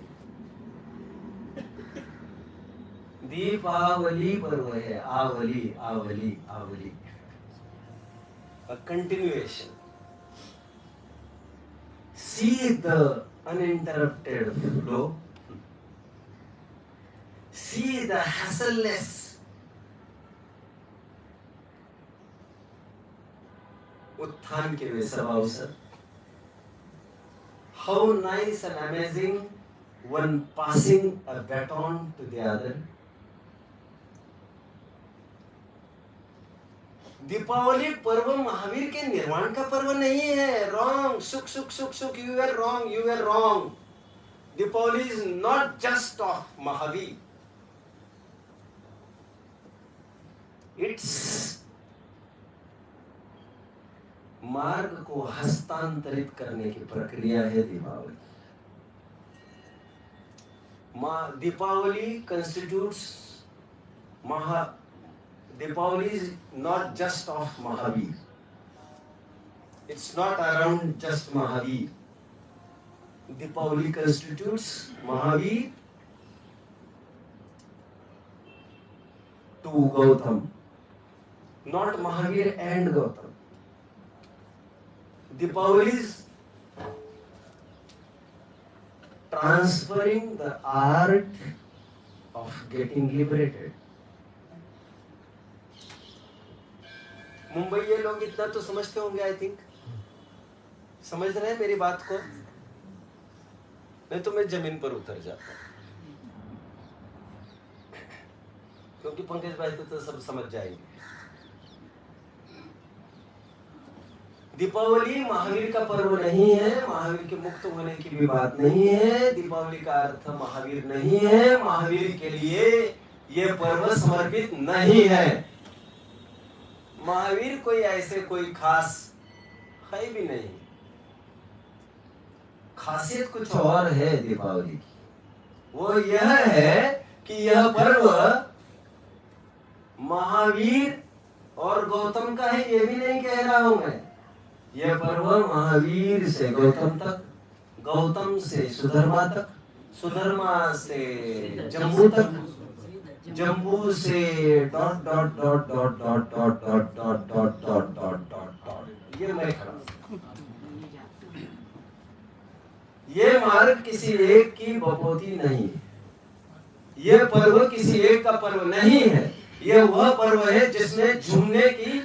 A: दीपावली पर्व है आवली आवली आवली, a continuation. See the uninterrupted flow, see the hassleless उत्थान के वे सब अवसर. How nice and amazing one passing a baton to the other. Deepawali पर्व महावीर के निर्वाण का पर्व नहीं है. रॉन्ग. सुख सुख सुख सुख. You are wrong, you are wrong. Deepavali is not just of Mahavir. It's मार्ग को हस्तांतरित करने की प्रक्रिया है Deepavali. Deepavali constitutes Deepavali is not just of Mahavir. It's not around just Mahavir. Deepavali constitutes Mahavir to Gautam, not Mahavir and Gautam. Deepavali is transferring the art of getting liberated. Mumbai ये लोग इतना तो समझते होंगे, आई थिंक. समझ रहे हैं मेरी बात को? नहीं तो मैं जमीन पर उतर जाता, क्योंकि पंकज भाई तो सब समझ जाएंगे. दीपावली महावीर का पर्व नहीं है. महावीर के मुक्त होने की भी बात नहीं है. दीपावली का अर्थ महावीर नहीं है. महावीर के लिए ये पर्व समर्पित नहीं है. महावीर कोई ऐसे कोई खास है भी नहीं. खासियत कुछ और है दीपावली की. वो यह है कि यह पर्व महावीर और गौतम का है, ये भी नहीं कह रहा हूं मैं. यह पर्व महावीर से गौतम तक, गौतम से सुधर्मा तक, सुधर्मा से जम्बू तक, जम्बू से dot dot dot dot dot dot dot dot dot dot dot dot dot. ये मैं खड़ा. ये मार्ग किसी एक की बपोती नहीं है. ये पर्व किसी एक का पर्व नहीं है. ये वह पर्व है जिसमें झूमने की,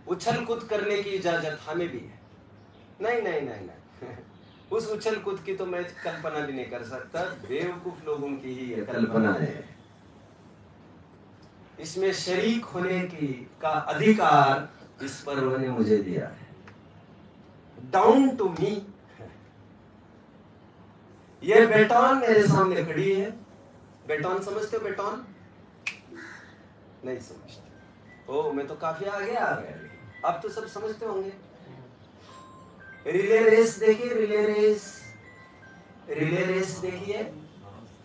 A: उछल कूद करने की इजाजत हमें भी है. नहीं नहीं नहीं नहीं. उस उछल कूद की तो मैं कल्पना भी नहीं कर सकता. बेवकूफ लोगों की ही ये कल्पना है. इसमें शरीक होने की का अधिकार इस पर्व ने मुझे दिया है. Down to me. ये बेटॉन मेरे सामने खड़ी है. बेटॉन समझते हो? बेटॉन नहीं समझते? ओ, मैं तो काफी आगे आ गया. अब तो सब समझते होंगे. रिले रेस देखिए. रिले रेस, रिले रेस देखिए.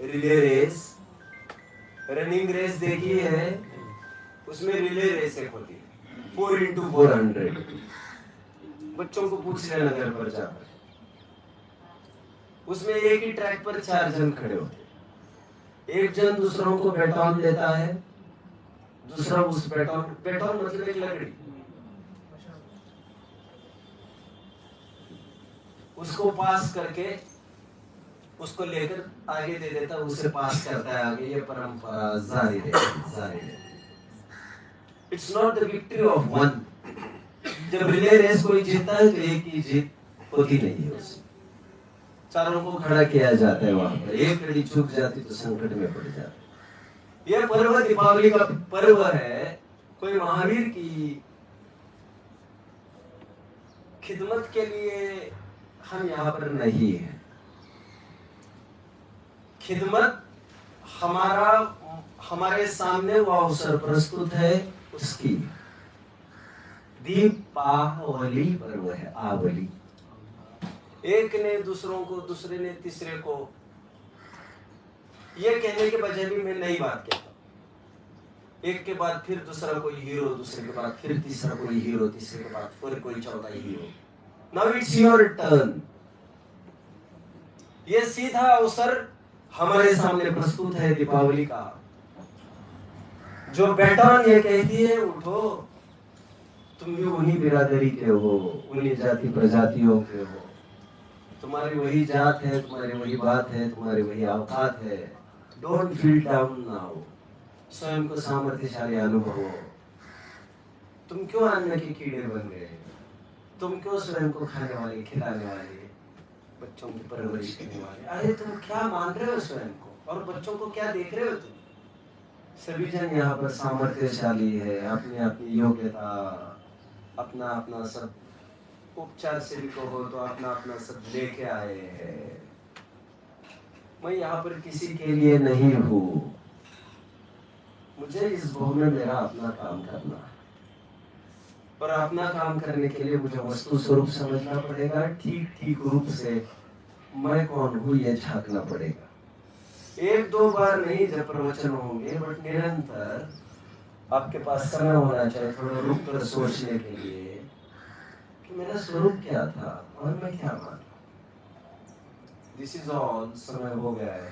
A: रिले रेस, रनिंग रेस देखी है. उसमें रिले रेस एक होती है 4x400. बच्चों को पूछ लेना घर पर जाकर. उसमें एक ही ट्रैक पर 4 जन खड़े होते हैं. एक जन दूसरों को बैटॉन देता है, दूसरा उस बैटॉन, बैटॉन मतलब एक लकड़ी, उसको पास करके उसको लेकर आगे दे देता, उसे पास करता है आगे. ये परंपरा जारी है. It's not the victory of one. जब रिले रेस कोई जीतता है तो एक की जीत होती नहीं है. उसमें चारों को खड़ा किया जाता है. वहां पर एक कड़ी चूक जाती तो संकट में पड़ जाता. यह पर्व दीपावली का पर्व है. कोई महावीर की खिदमत के लिए हम यहाँ पर नहीं है. खिदमत हमारे सामने वो अवसर प्रस्तुत है उसकी। दीपावली पर्व है, आवली। एक ने दूसरों को, दूसरे ने तीसरे को, ये कहने के बजाय भी मैं नई बात कहता हूं। एक के बाद फिर दूसरा कोई हीरो, दूसरे के बाद फिर तीसरा कोई हीरो, तीसरे के बाद फिर कोई चौथा hero. Now it's your turn. ये सीधा अवसर हमारे सामने प्रस्तुत है दीपावली का। जो बैटन ये कहती है उठो, तुम भी उन्हीं बिरादरी के हो, उन्हीं जाति प्रजातियों के हो, तुम्हारी वही जात है, तुम्हारी वही बात है, तुम्हारी वही औकात है। Don't feel down now. स्वयं को सामर्थ्यशाली अनुभव हो। तुम क्यों अन्न के कीड़े बन गए? तुम क्यों स्वयं को खाने वाले, खिलाने वाले, बच्चों की परवरिश करने वाले? अरे तुम क्या मान रहे हो स्वयं को, और बच्चों को क्या देख रहे हो तुम? सभी जन यहाँ पर सामर्थ्यशाली है, अपनी अपनी योग्यता, अपना अपना सब, उपचार से भी कहो तो अपना अपना सब लेके आए हैं। मैं यहाँ पर किसी के लिए नहीं हूँ। मुझे इस भूमि में मेरा अपना काम करना है, और अपना काम करने के लिए मुझे वस्तु स्वरूप समझना पड़ेगा। ठीक ठीक रूप से मैं कौन हूँ ये झांकना पड़ेगा। एक दो बार नहीं जब प्रवचन होंगे, बट निरंतर आपके पास समय होना चाहिए थोड़ा रुक कर सोचने के लिए कि मेरा स्वरूप क्या था और मैं क्या माना। This is all. समय हो गया है,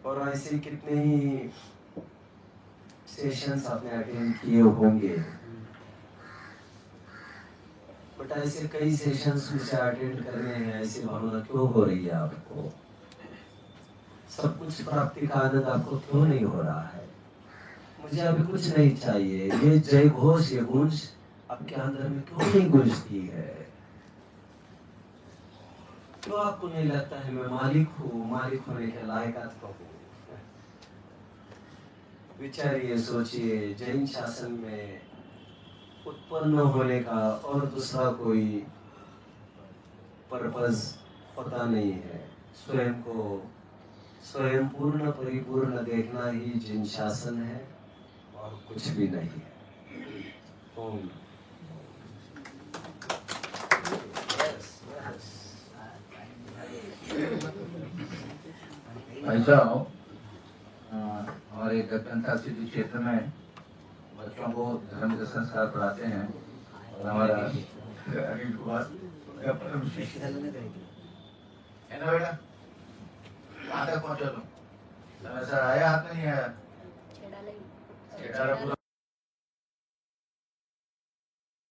A: और ऐसे कितने ही सेशंस आपने अटेंड किए होंगे, बट ऐसे कई सेशंस मुझे अटेंड करने हैं, ऐसी भावना क्यों हो रही है आपको? सब कुछ प्राप्ति का आनंद आपको क्यों नहीं हो रहा है? मुझे अभी कुछ नहीं चाहिए। ये जय घोष, ये गूंज आपके अंदर में क्यों नहीं गूंजती है? क्यों आपको नहीं लगता है मैं मालिक हूँ, मालिक होने के लायकात तो हूँ? विचारिए, सोचिए। जैन शासन में उत्पन्न होने का और दूसरा कोई पर्पस पता नहीं है। स्वयं को स्वयं पूर्ण परिपूर्ण देखना ही जिन शासन है, और कुछ भी नहीं है। ओम।
C: भाई साहब, हमारे गणतंत्र सिटी क्षेत्र में बच्चों को धर्म के संस्कार पढ़ाते हैं, और हमारा अनिल कुमार परम शिष्य है ना बेटा? कहाँ तक पहुँचा तुम? समय सर आया, हाथ में नहीं आया?